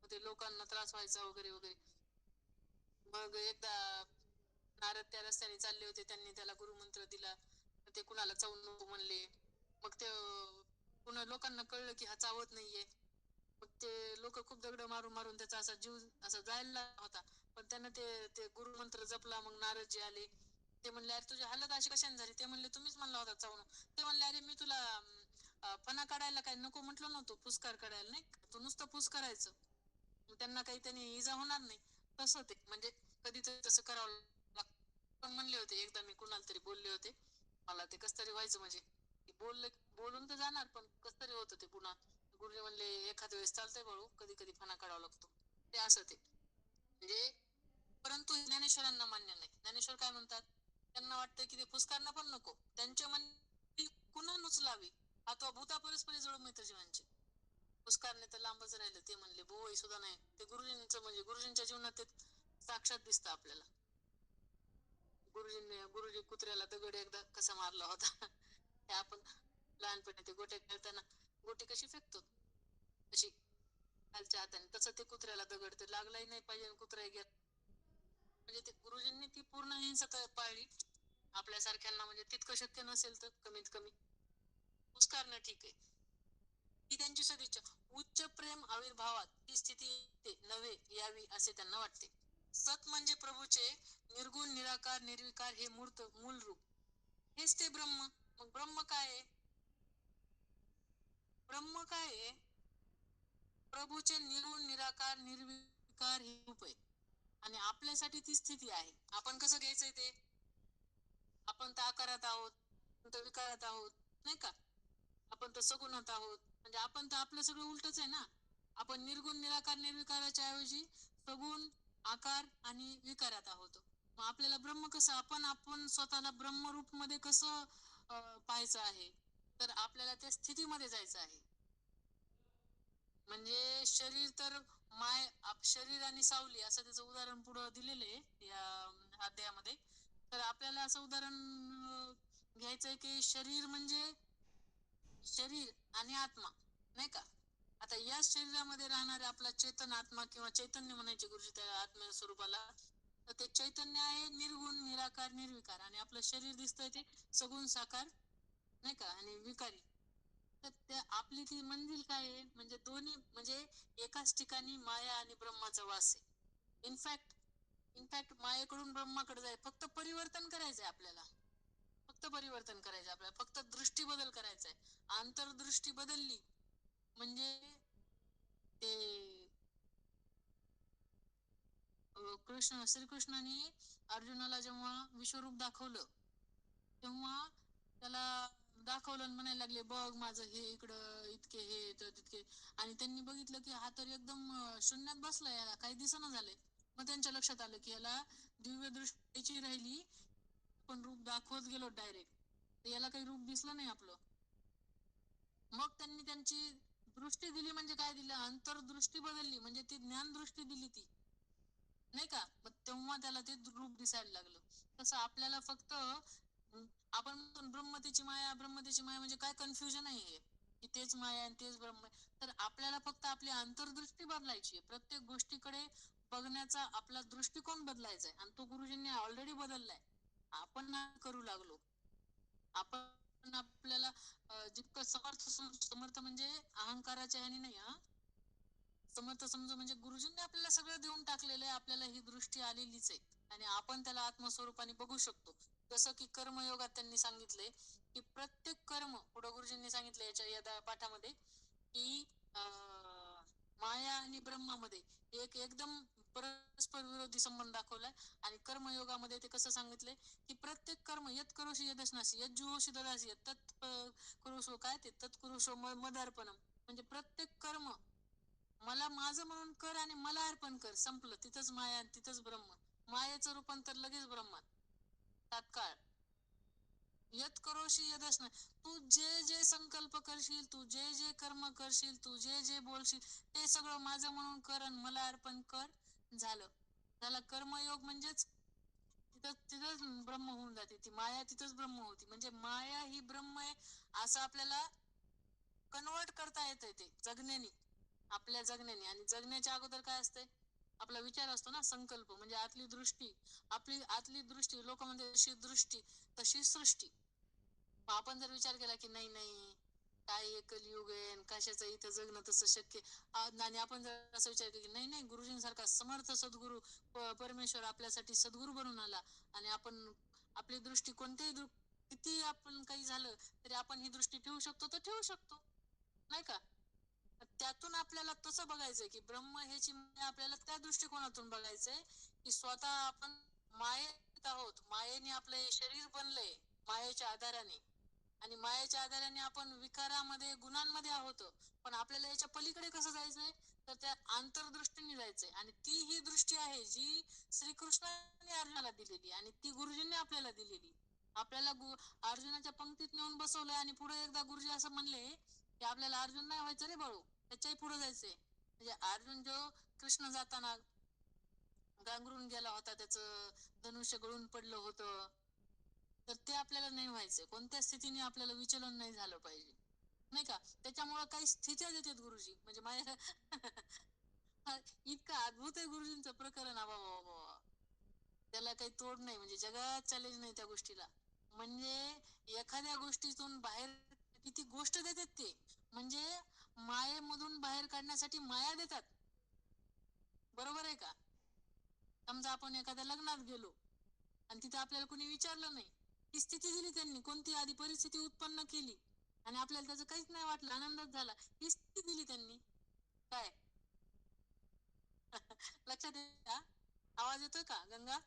मग ते लोकांना त्रास व्हायचा वगैरे वगैरे. मग एकदा नारद त्या रस्त्याने चालले होते, त्यांनी त्याला गुरुमंत्र दिला, ते कुणाला चावू नको म्हणले. मग ते पुन्हा लोकांना कळलं की हा चावत नाहीये. मग ते लोक खूप दगड मारून मारून त्याचा असा जीव असा जायला होता. पण त्यानं ते ते गुरुमंत्र जपला. मग नारदजी आले, ते म्हणले अरे तुझी हालत अशी कशाने झाली? ते म्हणले तुम्हीच म्हणला होता चावून. ते म्हणले अरे मी तुला फणा काढायला काय नको म्हटलं नव्हतं, फुसकार काढायला नाही, तू नुसतं फुस करायचं, त्यांना काही त्यांनी इजा होणार नाही. तसं ते म्हणजे कधीतरी तसं करावं लागतं. पण म्हणले होते एकदा, मी कुणाला तरी बोलले होते, मला ते कस तरी व्हायचं, म्हणजे बोलले बोलून तर जाणार पण कस तरी होतं ते पुन्हा. गुरुजी म्हणले एखाद्या वेळेस चालतंय बाळू, कधी कधी फणा काढावा लागतो. ते असं ते म्हणजे, परंतु ज्ञानेश्वरांना मान्य नाही. ज्ञानेश्वर काय म्हणतात, त्यांना वाटतं की ते फुसकारणं पण नको, त्यांच्या मनी कुणा नुचलावी अथवा भूता परस्परी जोड मित्र जीवांचे. पुरस्कारने तर लांबच राहिलं. ते म्हणले बोई सुद्धा नाही. ते गुरुजींचं म्हणजे गुरुजींच्या जीवनात ते साक्षात दिसतं आपल्याला. गुरुजी कुत्र्याला दगड एकदा कसा मारला होता ते आपण लहानपणी ते गोट्या खेळताना गोटी कशी फेकतो तशी खालच्या हाताने, तसं ते कुत्र्याला दगड तर लागलाही नाही पाहिजे, कुत्रा गेला. म्हणजे ते गुरुजींनी ती पूर्ण हिंसा पाळली. आपल्यासारख्यांना म्हणजे तितकं शक्य नसेल तर कमीत कमी पुरस्कारणं ठीक आहे, ही त्यांची सदिच्छा. उच्च प्रेम आविर्भावात ही स्थिती नव्हे यावी असे त्यांना वाटते. सत म्हणजे प्रभूचे निर्गुण निराकार निर्विकार हे मूर्त मूल रूप, हेच ते ब्रह्म. मग ब्रह्म काय आहे? ब्रह्म काय आहे? प्रभूचे निर्गुण निराकार निर्विकार हे रूप आहे. आणि आपल्यासाठी ती स्थिती आहे. आपण कसं घ्यायचंय ते, आपण तर आकारात आहोत, आपण तर विकारात आहोत नाही का, आपण तर सगुणात आहोत, म्हणजे आपण तर आपलं सगळं उलटच आहे ना. आपण निर्गुण निराकार निर्विकाराच्या ऐवजी सगुण आकार आणि विकारात आहोत. मग आपल्याला ब्रह्म कसं, आपण स्वतःला ब्रह्मरूप मध्ये कसं पाहायचं आहे, तर आपल्याला त्या स्थितीमध्ये जायचं आहे. म्हणजे शरीर तर शरीर आणि सावली असं त्याचं उदाहरण पुढं दिलेलं आहे या अध्यायामध्ये. तर आपल्याला असं उदाहरण घ्यायचंय की शरीर म्हणजे शरीर आणि आत्मा नाही का. आता या शरीरामध्ये राहणारे आपला चेतन आत्मा किंवा चैतन्य म्हणायचे गुरुजी त्या आत्म स्वरूपाला, तर ते चैतन्य आहे निर्गुण निराकार निर्विकार, आणि आपलं शरीर दिसतंय ते सगुण साकार नाही का आणि विकारी. तर त्या आपली ती मंजिल काय आहे, म्हणजे दोन्ही म्हणजे एकाच ठिकाणी माया आणि ब्रह्माचा वास आहे. इनफॅक्ट मायेकडून ब्रह्माकडे जाय, फक्त परिवर्तन करायचंय आपल्याला, फक्त परिवर्तन करायचं आपल्याला, फक्त दृष्टी बदल करायचा आहे. आंतरदृष्टी बदलली म्हणजे ते श्रीकृष्णाने अर्जुनाला जेव्हा विश्वरूप दाखवलं, तेव्हा त्याला दाखवलं आणि म्हणायला लागले बघ माझं हे इकडं इतके हे तर तितके, आणि त्यांनी बघितलं की हा तर एकदम शून्यात बसलाय, याला काही दिसना झालंय. मग त्यांच्या लक्षात आलं की याला दिव्य दृष्टीची राहिली, पण रूप दाखवत गेलो डायरेक्ट, याला काही रूप दिसलं नाही आपलं. मग त्यांनी त्यांची दृष्टी दिली, म्हणजे काय दिलं, अंतरदृष्टी बदलली, म्हणजे ती ज्ञान दृष्टी दिली ती नाही का. मग तेव्हा त्याला ते रूप दिसायला लागलं. तसं आपल्याला फक्त आपण म्हणतो ब्रह्मतेची माया ब्रह्मतेची माया, म्हणजे काय कन्फ्युजन आहे की तेच माया आणि तेच ब्रह्म. तर आपल्याला फक्त आपली अंतर्दृष्टी बदलायची, प्रत्येक गोष्टीकडे बघण्याचा आपला दृष्टिकोन बदलायचा आहे, आणि तो गुरुजींनी ऑलरेडी बदललाय. आपण करू लागलो. आपण आपल्याला जितकं समर्थ समर्थ म्हणजे अहंकाराच्या ह्यानी नाही, समर्थ समजून म्हणजे गुरुजींनी आपल्याला सगळं देऊन टाकलेलं आहे, आपल्याला ही दृष्टी आलेलीच आहे आणि आपण त्याला आत्मस्वरूपाने बघू शकतो. जसं की कर्मयोगात त्यांनी सांगितलंय की प्रत्येक कर्म, पुढे गुरुजींनी सांगितलं याच्या या पाठामध्ये की माया आणि ब्रह्मामध्ये एक एकदम परस्पर विरोधी संबंध दाखवलाय. आणि कर्मयोगामध्ये ते कसं सांगितलंय की प्रत्येक कर्म यत करोशी यदशनासी यत जुहोशी ददासी तत् करोशो काय ते तत्करुषो मदार्पणम. म्हणजे प्रत्येक कर्म मला माझं म्हणून कर आणि मला अर्पण कर, संपलं. तिथंच माया आणि तिथंच ब्रह्म. मायेचं रूपांतर लगेच ब्रह्मात तात्काळ. यत करोशी यदच नाही, तू जे जे संकल्प करशील, तू जे जे कर्म करशील, तू जे जे बोलशील, ते सगळं माझं म्हणून कर आणि मला अर्पण कर. झालं. त्याला कर्मयोग म्हणजेच तिथं तिथंच ब्रह्म होऊन जाते. ती माया तिथंच ब्रह्म होती. म्हणजे माया ही ब्रह्म आहे असं आपल्याला कन्वर्ट करता येतंय ते जगण्याने, आपल्या जगण्याने. आणि जगण्याच्या अगोदर काय असतंय, आपला विचार असतो ना, संकल्प. म्हणजे आतली दृष्टी. आपली आतली दृष्टी, लोक म्हणजे जशी दृष्टी तशी सृष्टी. मग आपण जर विचार केला की नाही नाही, काय हे कलियुग आहे आणि कशाचं इथं जगणं तसं शक्य, आणि आपण जर असं विचार केला की नाही नाही, गुरुजींसारखा समर्थ सद्गुरू परमेश्वर आपल्यासाठी सद्गुरू बनून आला आणि आपण आपली दृष्टी कोणत्याही किती आपण काही झालं तरी आपण ही दृष्टी ठेवू शकतो, तर ठेवू शकतो, नाही का? त्यातून आपल्याला तसं बघायचंय की ब्रह्म ह्याची माया आपल्याला त्या दृष्टिकोनातून बघायचंय की स्वतः आपण मायेत आहोत. मायेने आपलं हे शरीर बनलंय, मायेच्या आधाराने. आणि मायेच्या आधाराने आपण विकारामध्ये, गुणांमध्ये आहोत. पण आपल्याला याच्या पलीकडे कसं जायचंय, तर त्या आंतरदृष्टीने जायचंय. आणि ती ही दृष्टी आहे जी श्रीकृष्णाने अर्जुनाला दिलेली आणि ती गुरुजींनी आपल्याला दिलेली. आपल्याला अर्जुनाच्या पंक्तीत नेऊन बसवलंय आणि पुढे एकदा गुरुजी असं म्हणले की आपल्याला अर्जुन नाही व्हायचं रे बाळू, त्याच्याही पुढे जायचंय. म्हणजे अर्जुन जो कृष्ण जाताना गांगरून गेला होता, त्याचं धनुष्य गळून पडलं होतं, तर ते आपल्याला नाही व्हायचंय. कोणत्या स्थितीने आपल्याला विचलन नाही झालं पाहिजे, नाही का? त्याच्यामुळे काही स्थित्या देतात गुरुजी. म्हणजे माझ्या इतकं अद्भुत आहे गुरुजींचं प्रकरण. बाबा, त्याला काही तोड नाही. म्हणजे जगात चॅलेंज नाही त्या गोष्टीला. म्हणजे एखाद्या गोष्टीतून बाहेर किती गोष्ट देतात ते, म्हणजे मायेमधून बाहेर काढण्यासाठी माया देतात. बरोबर आहे का? समजा आपण एखाद्या लग्नात गेलो आणि तिथे आपल्याला कोणी विचारलं नाही, ही स्थिती दिली त्यांनी, कोणती आधी परिस्थिती उत्पन्न केली आणि आपल्याला त्याचं काहीच नाही वाटलं, आनंदच झाला. ही स्थिती दिली त्यांनी. काय लक्षात येतं का? आवाज येतोय का गंगा?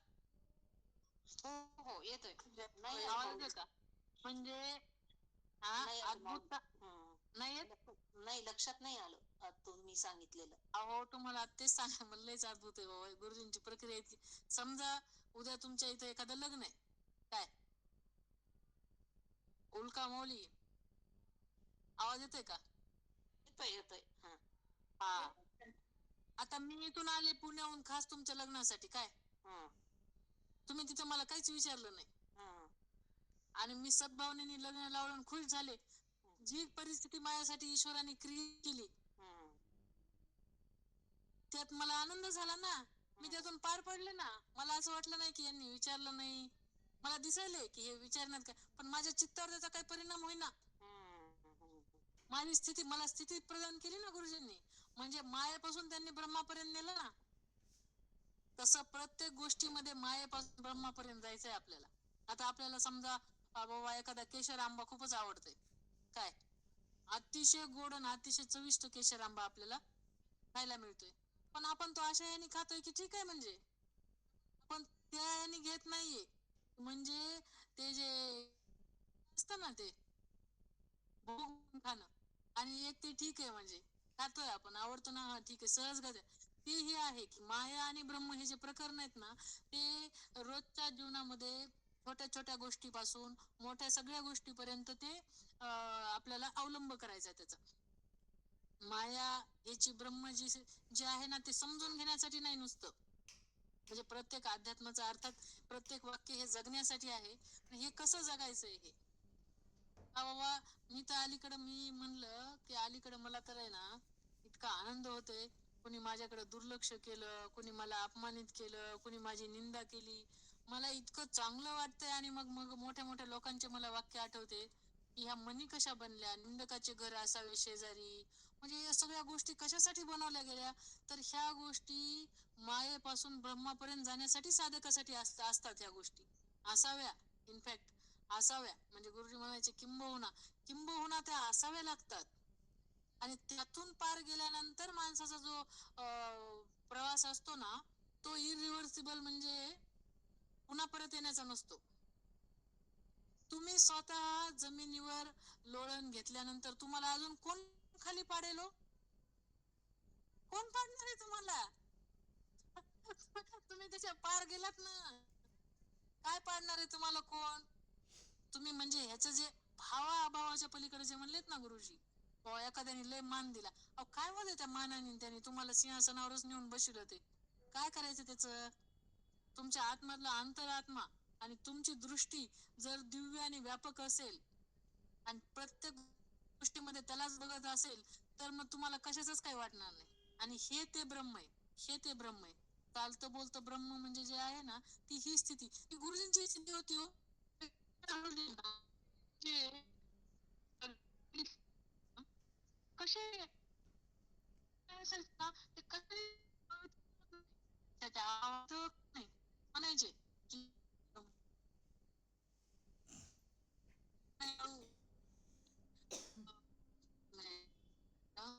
हो हो येतोय. नाही आलं आवाज येतोय पाहू. का? म्हणजे हा नाही आलं अद्भुत नाही येत. नाही लक्षात नाही आलं तुम्ही सांगितलेलं. अहो तुम्हाला तेच सांगा, मला लयच अद्भुत आहे बाबा गुरुजींची प्रक्रिया इतकी. समजा उद्या तुमच्या इथं एखादं लग्न आहे, काय उल्का मौली, आवाज येतोय का? येतोय येतोय. हा हा. आता मी इथून आले पुण्याहून खास तुमच्या लग्नासाठी, काय हा तुम्ही तिथं मला काहीच विचारलं नाही हा आणि मी सद्भावनेने लग्न लावून खुश झाले. जी परिस्थिती माझ्यासाठी ईश्वराने क्रिएट केली हा त्यात मला आनंद झाला ना. मी त्यातून पार पडले ना. मला असं वाटलं नाही की यांनी विचारलं नाही. मला दिसायलंय की हे विचारण्यात काय, पण माझ्या चित्तावर त्याचा काही परिणाम होईना. माझी स्थिती, मला स्थिती प्रदान केली ना गुरुजींनी. म्हणजे मायेपासून त्यांनी ब्रह्मापर्यंत नेलं ना. तसं प्रत्येक गोष्टीमध्ये मायेपासून ब्रह्मापर्यंत जायचंय आपल्याला. आता आपल्याला समजा बाबा एखादा केशर आंबा खूपच आवडतोय, काय अतिशय गोड आणि अतिशय चविष्ट केशर आंबा आपल्याला खायला मिळतोय. पण आपण तो अशा याने खातोय की ठीक आहे, म्हणजे पण त्या याने घेत नाहीये. म्हणजे ते जे असतं ना, ते बघून खाणं. आणि एक ते ठीक आहे, म्हणजे खातोय आपण, आवडतो ना, हा ठीक आहे, सहज खातोय. ते हे आहे की माया आणि ब्रह्म हे जे प्रकरण आहेत ना, ते रोजच्या जीवनामध्ये छोट्या छोट्या गोष्टीपासून मोठ्या सगळ्या गोष्टीपर्यंत ते आपल्याला अवलंब करायचा त्याचा. माया याची ब्रह्म जे आहे ना, ते समजून घेण्यासाठी नाही नुसतं. म्हणजे प्रत्येक अध्यात्माचा अर्थात प्रत्येक वाक्य हे जगण्यासाठी आहे. हे कसं जगायचंय हे. हा बाबा, मी तर अलीकडं मी म्हणलं की अलीकडं मला तर आहे ना इतका आनंद होतोय. कोणी माझ्याकडे दुर्लक्ष केलं, कोणी मला अपमानित केलं, कोणी माझी निंदा केली, मला इतकं चांगलं वाटतंय. आणि मग मग मोठ्या मोठ्या लोकांचे मला वाक्य आठवते की ह्या मणी कशा बनल्या, निंदकाचे घर असावे शेजारी, म्हणजे या सगळ्या गोष्टी कशासाठी बनवल्या गेल्या? तर ह्या गोष्टी मायेपासून ब्रह्मापर्यंत जाण्यासाठी, साधकासाठी असतात ह्या गोष्टी, असाव्या. इनफॅक्ट असाव्या, म्हणजे गुरुजी म्हणायचे किंबहुना त्या असाव्या लागतात. आणि त्यातून पार गेल्यानंतर माणसाचा जो प्रवास असतो ना, तो इरिव्हर्सिबल, म्हणजे पुन्हा परत येण्याचा नसतो. तुम्ही स्वतः जमिनीवर लोळण घेतल्यानंतर तुम्हाला अजून कोण खाली पाडेल हो? कोण पाडणार आहे तुम्हाला? तुम्ही त्याच्या पार गेलात ना, काय पाडणार आहे तुम्हाला कोण? तुम्ही म्हणजे ह्याचं जे भावा अभावाच्या पलीकडे जे म्हणलेत ना गुरुजी, एखाद्याने लय मान दिला, अहो काय होते त्या मानाने? त्याने तुम्हाला सिंहासनावरच नेऊन बसवलं, ते काय करायचं त्याच? तुमच्या आतमधला अंतरात्मा आणि तुमची दृष्टी जर दिव्य आणि व्यापक असेल आणि प्रत्येक गोष्टीमध्ये त्यालाच बघत असेल, तर मग तुम्हाला कशाच काही वाटणार नाही. आणि हे ते ब्रह्म आहे, हे ते ब्रह्म आहे. चालतं बोलतं ब्रह्म म्हणजे जे आहे ना, ती ही स्थिती, ती गुरुजींची स्थिती होती हो. जे कसे असेल ना, ते कसे त्याच्या आवाज नाही म्हणायचे की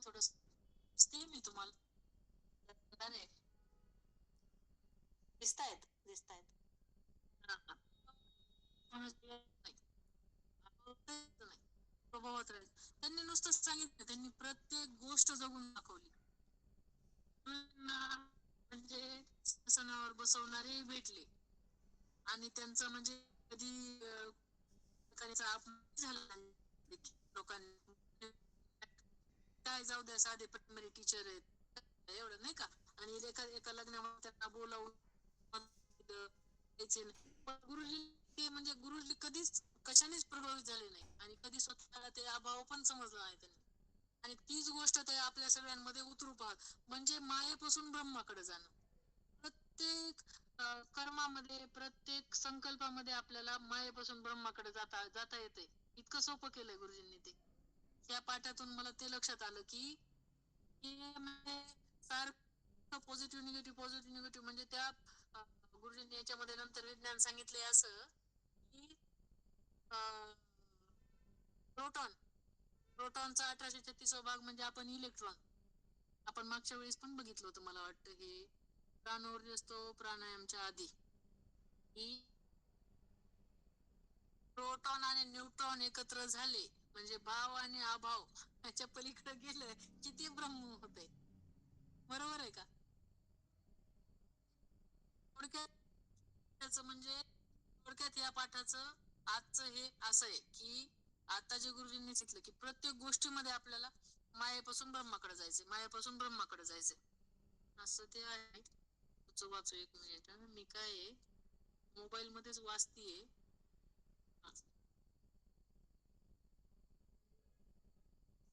थोडस मी तुम्हाला दिसतायत. हा, हा. नाही, नाही, प्रभावात राहायचं. त्यांनी नुसतं सांगितलं, त्यांनी प्रत्येक गोष्ट जगून दाखवली. म्हणजे सणावर बसवणारे भेटले, आणि त्यांचं म्हणजे कधी अपमान झाला नाही लोकांनी. काय जाऊ द्या, साधे प्रायमरी टीचर आहेत एवढं नाही का, आणि एका लग्नामध्ये त्यांना बोलावून द्यायचे नाही. पण गुरुजी ते म्हणजे गुरुजी कधीच कशानेच प्रभावित झाले नाही, आणि कधी स्वतःला ते अभाव पण समजला नाही त्यांनी. आणि तीच गोष्ट ते आपल्या सगळ्यांमध्ये उतरू पाहत, म्हणजे मायेपासून ब्रह्माकडे जाणं. प्रत्येक कर्मामध्ये, प्रत्येक संकल्पामध्ये आपल्याला मायेपासून ब्रह्माकडे जाता येते. इतकं सोपं केलंय गुरुजींनी ते. त्या पाठातून मला ते लक्षात आलं की म्हणजे सारखं पॉझिटिव्ह निगेटिव्ह म्हणजे त्या गुरुजींनी याच्यामध्ये नंतर विज्ञान सांगितले असं की प्रोटॉनचा 1836 भाग म्हणजे आपण इलेक्ट्रॉन. आपण मागच्या वेळेस पण बघितलं होतं, मला वाटतं हे प्राणऊर्जा असतो प्राणायामच्या आधी, की प्रोटॉन आणि न्यूट्रॉन एकत्र झाले म्हणजे भाव आणि अभाव याच्या पलीकडे गेलं, किती ब्रह्म होते. बरोबर आहे का? थोडक्यात म्हणजे थोडक्यात या पाठाचं आजचं हे असं आहे की आता जे गुरुजींनी सांगितलं की प्रत्येक गोष्टीमध्ये आपल्याला मायेपासून ब्रह्माकडे जायचंय, असं ते आहे. वाचू एक मिनिट, मी काय मोबाईल मध्येच वाचतीये.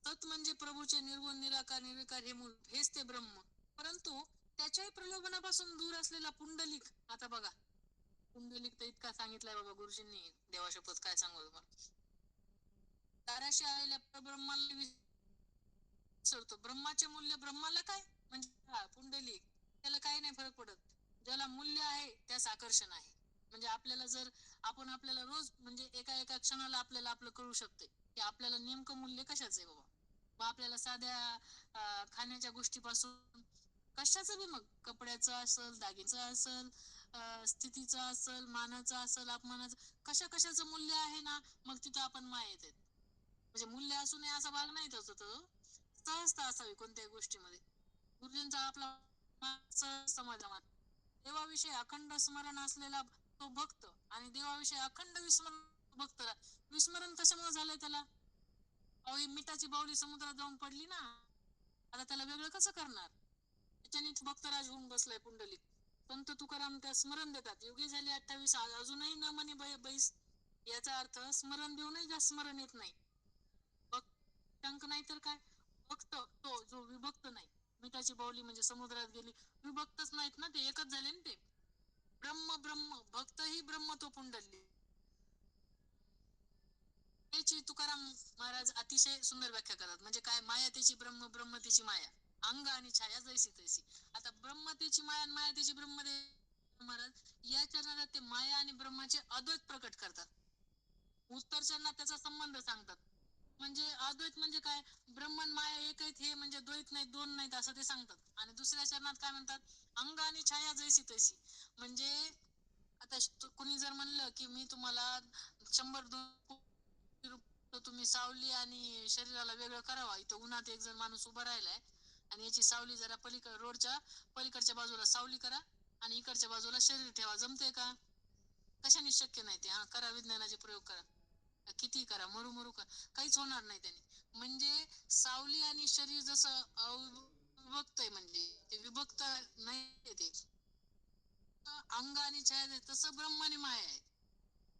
तत् म्हणजे प्रभूचे निर्गुण, निराकार, निर्विकार हे मूळ, हेच ते ब्रह्म. परंतु त्याच्याही प्रलोभनापासून दूर असलेला पुंडलिक, आता बघा पुंडलिक तर इतका सांगितलाय बाबा गुरुजींनी, देवाशपथ काय सांगू तुम्हाला. ताराशी आलेल्या परब्रह्माला विसरतो. ब्रह्माचे मूल्य ब्रह्माला काय, म्हणजे पुंडलिक, त्याला काही नाही फरक पडत. ज्याला मूल्य आहे त्यास आकर्षण आहे. म्हणजे आपल्याला जर आपण आपल्याला रोज म्हणजे एका क्षणाला आपल्याला आपलं कळू शकते की आपल्याला नेमकं मूल्य कशाचं आहे बाबा. मग आपल्याला साध्या खाण्याच्या गोष्टीपासून कशाचं बी, मग कपड्याचं असल, दागिन्याचं असल, स्थितीचं असल, मानाचं असल, अपमानाचं, कशाचं मूल्य आहे ना, मग तिथं आपण मायेत आहेत. म्हणजे मूल्य असू नये असा भाग नाही त्याचा, तो सहजता असावी कोणत्याही गोष्टीमध्ये. गुरुजींचा आपला समाधान, देवाविषयी अखंड स्मरण असलेला तो भक्त, आणि देवाविषयी अखंड विस्मरण भक्त. विस्मरण कशामुळे झालंय त्याला? अहो ही मिठाची बाहुली समुद्रात जाऊन पडली ना, आता त्याला वेगळं कसं करणार? त्याच्याने भक्तराज होऊन बसलाय पुंडलिक. संत तुकाराम त्या स्मरण देतात, योगी झाले 28 अजूनही न म्हणे बैस. याचा अर्थ स्मरण देऊनही जास्त स्मरण येत नाही. टंक नाही तर काय, भक्त तो जो विभक्त नाही. मिठाची बाहुली म्हणजे समुद्रात गेली, विभक्तच नाहीत ना, ते एकच झाले ना ते. ब्रह्म भक्त ही ब्रह्म तो पुंडलिक. याची तुकाराम महाराज अतिशय सुंदर व्याख्या करतात. म्हणजे काय, माया त्याची ब्रह्म, ब्रह्म त्याची माया, अंग आणि छाया जैसी तैसी. आता ब्रह्म त्याची माया आणि माया त्याची ब्रह्म महाराज या चरणात ते माया आणि ब्रह्माचे अद्वैत प्रकट करतात. उत्तर चरणात त्याचा संबंध सांगतात. म्हणजे अद्वैत म्हणजे काय, ब्रह्म आणि माया एक आहेत हे म्हणजे द्वैत नाही, दोन नाहीत असं ते सांगतात. आणि दुसऱ्या चरणात काय म्हणतात, अंग आणि छाया जैसी तैसी. म्हणजे आता कुणी जर म्हणलं की मी तुम्हाला 100-200 रुपये तुम्ही सावली आणि शरीराला वेगळं करावा, इथं उन्हात एक जण माणूस उभा राहिलाय आणि याची सावली जरा रोडच्या पलीकडच्या बाजूला सावली करा आणि इकडच्या बाजूला शरीर ठेवा, जमते का? कशाने शक्य नाही ते. करा, विज्ञानाचे प्रयोग करा, किती करा, मरू मरू करा, काहीच होणार नाही त्याने. म्हणजे सावली आणि शरीर जसं अविभक्त आहे, म्हणजे ते विभक्त नाही ते अंग आणि छाया, तसं ब्रह्म आणि माया आहे.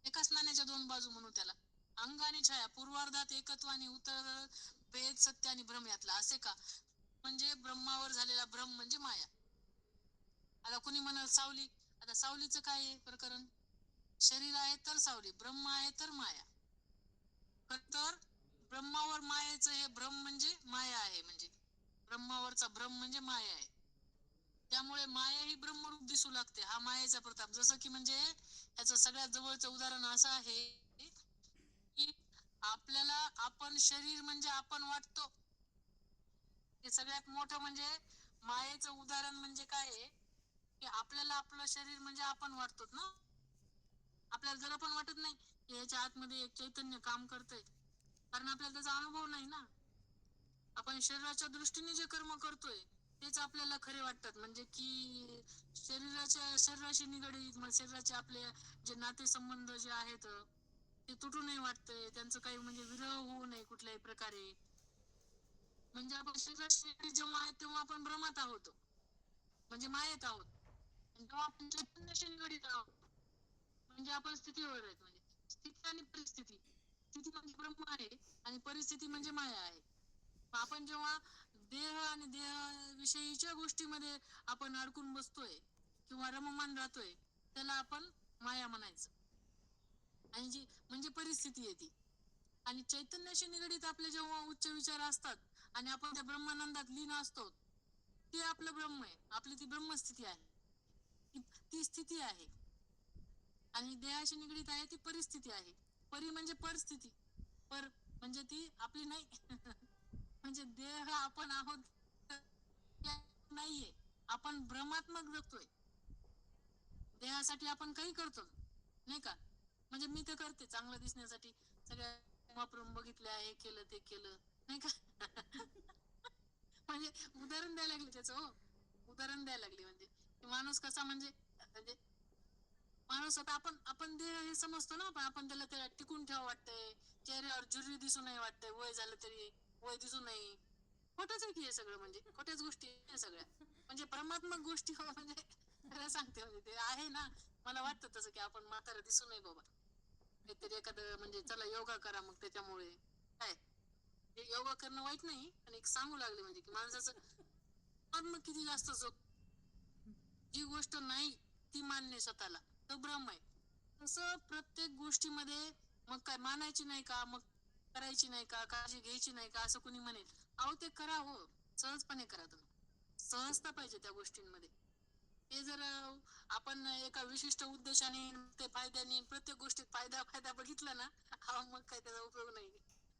एकाच नाण्याच्या दोन बाजू म्हणू त्याला. अंग आणि छाया पूर्वार्धात एकत्व आणि उत्तर भेद, सत्य आणि भ्रम यातला, असे का? म्हणजे ब्रह्मावर झालेला भ्रम म्हणजे माया. आता कुणी म्हणाल सावली, आता सावलीचं काय आहे प्रकरण, शरीर आहे तर सावली, ब्रह्म आहे तर माया. तर ब्रह्मावर मायेचं हे भ्रम म्हणजे माया आहे, म्हणजे ब्रह्मावरचा भ्रम म्हणजे माया आहे. त्यामुळे माया ही ब्रह्मरूप दिसू लागते, हा मायेचा प्रताप. जसं की म्हणजे याचं सगळ्यात जवळचं उदाहरण असं आहे की आपल्याला आपण शरीर म्हणजे आपण वाटतो, हे सगळ्यात मोठं म्हणजे मायेचं उदाहरण. म्हणजे काय आहे की आपल्याला आपलं शरीर म्हणजे आपण वाटतो ना, आपल्याला जरा पण वाटत नाही की याच्या आतमध्ये एक चैतन्य काम करतंय, कारण आपल्याला त्याचा अनुभव नाही ना. आपण शरीराच्या दृष्टीने जे कर्म करतोय तेच आपल्याला खरे वाटतात. म्हणजे की शरीराशी निगडीत शरीराचे आपले जे नातेसंबंध जे आहेत ते तुटू नये वाटतंय, त्यांचं काही म्हणजे विरह होऊ नये कुठल्याही प्रकारे. म्हणजे आपण शरीराशी निगडीत जेव्हा आहे तेव्हा आपण भ्रमात आहोत, म्हणजे मायेत आहोत. जेव्हा आपण चैतन्याशी निगडीत आहोत म्हणजे आपण स्थितीवर आहेत. म्हणजे स्थिती आणि परिस्थिती, स्थिती म्हणजे ब्रह्म आहे आणि परिस्थिती म्हणजे माया आहे. आपण जेव्हा देह आणि देह विषयीच्या गोष्टीमध्ये आपण अडकून बसतोय किंवा रममान राहतोय, त्याला आपण माया म्हणायचं. आणि जी म्हणजे परिस्थिती येते. आणि चैतन्याशी निगडीत आपले जेव्हा उच्च विचार असतात आणि आपण त्या ब्रह्मानंदात लीन असतो, ते आपलं ब्रह्म आहे, आपली ती ब्रह्मस्थिती आहे, ती स्थिती आहे. आणि देहाशी निगडीत आहे ती परिस्थिती आहे. परी म्हणजे परिस्थिती, पर म्हणजे ती आपली नाही. म्हणजे देह आपण आहोत नाहीये, आपण भ्रमात्मक जगतोय. देहासाठी आपण काही करतो नाही का, म्हणजे मी तर करते चांगलं दिसण्यासाठी, सगळ्या वापरून बघितले आहे, केलं ते केलं नाही का. म्हणजे उदाहरण द्यायला लागले त्याचं, हो उदाहरण द्यायला लागले. म्हणजे माणूस कसा, म्हणजे माणूस आता आपण देह हे समजतो ना, पण आपण त्याला टिकून ठेवा वाटतंय, चेहऱ्यावर झुर्री दिसू नये वाटतंय, वय झालं तरी वय दिसू नये. खोटच आहे की हे सगळं, म्हणजे खोट्याच गोष्टी आहे सगळ्या, म्हणजे परमात्मक गोष्टी. हो म्हणजे खरं सांगते, म्हणजे ते आहे ना. मला वाटतं तसं की आपण म्हातारा दिसू नये बाबा, काहीतरी एखादं म्हणजे चला योगा करा, मग त्याच्यामुळे काय हे योगा करणं वाईट नाही, पण एक सांगू लागले म्हणजे की माणसाचं मग किती जास्त जी गोष्ट नाही ती मानणे स्वतःला, तो भ्रम आहे. तसं प्रत्येक गोष्टीमध्ये मग काय मानायची नाही का, मग करायची नाही का, काळजी घ्यायची नाही का, असं कुणी म्हणेल. अहो ते करा, हो सहजपणे करा तुम्ही, सहजता पाहिजे त्या गोष्टींमध्ये. ते जर आपण एका विशिष्ट उद्देशाने, ते फायद्याने, प्रत्येक गोष्टीत फायदा फायदा बघितला ना, हा मग काय त्याचा उपयोग नाही.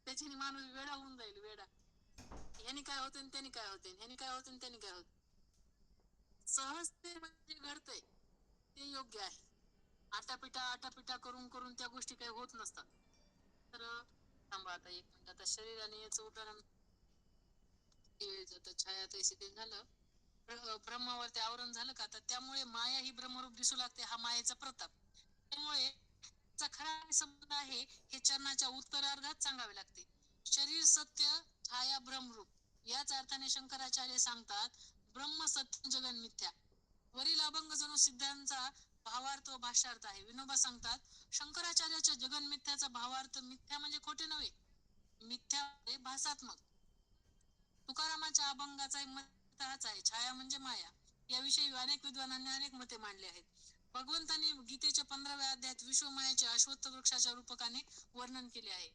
त्याच्याने माणूस वेडा होऊन जाईल, वेडा. ह्यानी काय होते आणि त्याने काय होते, ह्यानी काय होते आणि त्याने काय होते. सहजते म्हणजे घडतंय ते योग्य आहे. आटापिटा करून करून त्या गोष्टी काही होत नसतात. तर थांबा आता एक मिनिट, आता शरीर आणि याचं उदाहरण छाया तैसी ते झालं, ब्रह्मावरती आवरण झालं का. तर त्यामुळे माया ही ब्रह्मरूप दिसू लागते, हा मायेचा प्रताप. त्यामुळे खरा संबंध आहे हे चरणाच्या उत्तरार्धात सांगावे लागते. शरीर सत्य, छाया ब्रह्मरूप. याच अर्थाने शंकराचार्य सांगतात ब्रह्म सत्य जगन मिथ्या. वरील अभंग जणू सिद्धांचा भावार्थ व भाष्यार्थ आहे. विनोबा सांगतात शंकराचार्याच्या जगन मिथ्याचा भावार्थ, मिथ्या म्हणजे खोटे नव्हे, मिथ्या म्हणजे भासात्मक. तुकारामाच्या अभंगाचा मत हाच आहे, छाया म्हणजे माया. याविषयी अनेक विद्वानांनी अनेक मते मांडली आहेत. भगवंतांनी गीतेच्या 15व्या अध्यायात विश्वमायेच्या अश्वत्थ वृक्षाच्या रूपकाने वर्णन केले आहे.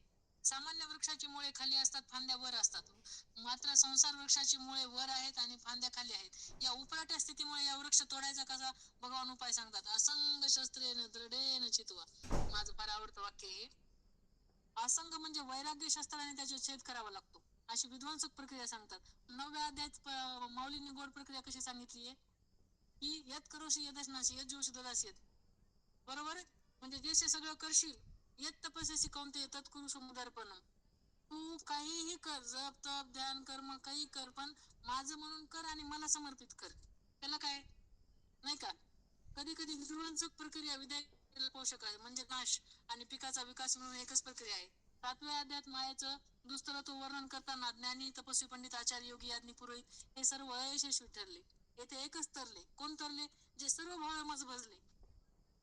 सामान्य वृक्षाची मुळे खाली असतात, फांद्या वर असतात. मात्र संसार वृक्षाची मुळे वर आहेत आणि फांद्या खाली आहेत. या उपराट्या स्थितीमुळे या वृक्ष तोडायचा कसा, भगवान उपाय सांगतात. असंग शस्त्रेन दृढेन चित्वा. माझं फार आवडतं वाक्य हे. असंग म्हणजे वैराग्य शस्त्राने त्याचा छेद करावा लागतो, अशी विध्वंसक प्रक्रिया सांगतात. 9व्या अध्यायात माऊलींनी गोड प्रक्रिया कशी सांगितली आहे की यत करोशी यदच नाशी यत जोशी ददासी यत. बरोबर आहे. म्हणजे जे सगळं करशील, येत तपस्यासी कोणते तत्कुरु समुदार्पणम. तू काहीही कर, जप तप ध्यान कर्म काही कर, पण माझं म्हणून कर आणि मला समर्पित कर. त्याला काय नाही का. कधी कधी विध्वंसक प्रक्रिया विद्या पोषक आहे, म्हणजे नाश आणि पिकाचा विकास मिळून एकच प्रक्रिया आहे. 7व्या अध्यायात मायाचं दुस्तरत्व वर्णन करताना ज्ञानी तपस्वी पंडित आचार्य योगी याज्ञ पुरोहित हे सर्व अयशस्वी ठरले. येथे एकच तरले. कोण तरले? जे सर्व भाव मज भजले.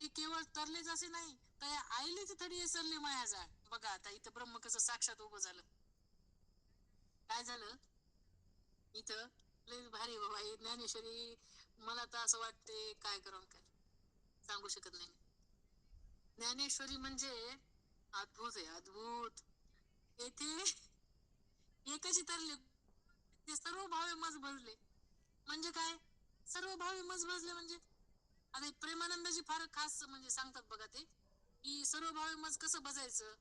ते केवळ तरलेच असे नाही, तर या आईलेच थडी सरले मायाजाळ. बघा आता इथं ब्रह्म कसं साक्षात उभं झालं. काय झालं इथं, लय भारी बाबा ही ज्ञानेश्वरी. मला तर असं वाटते काय करून काय सांगू शकत नाही. ज्ञानेश्वरी म्हणजे अद्भुत आहे, अद्भुत. येथे एकच तरले, ते सर्व भावे मज भजले. म्हणजे काय, सर्व भावे मज भजले म्हणजे आता प्रेमानंदाची फार खास म्हणजे सांगतात बघा ते, की सर्व भावे मज कसं बजायचं.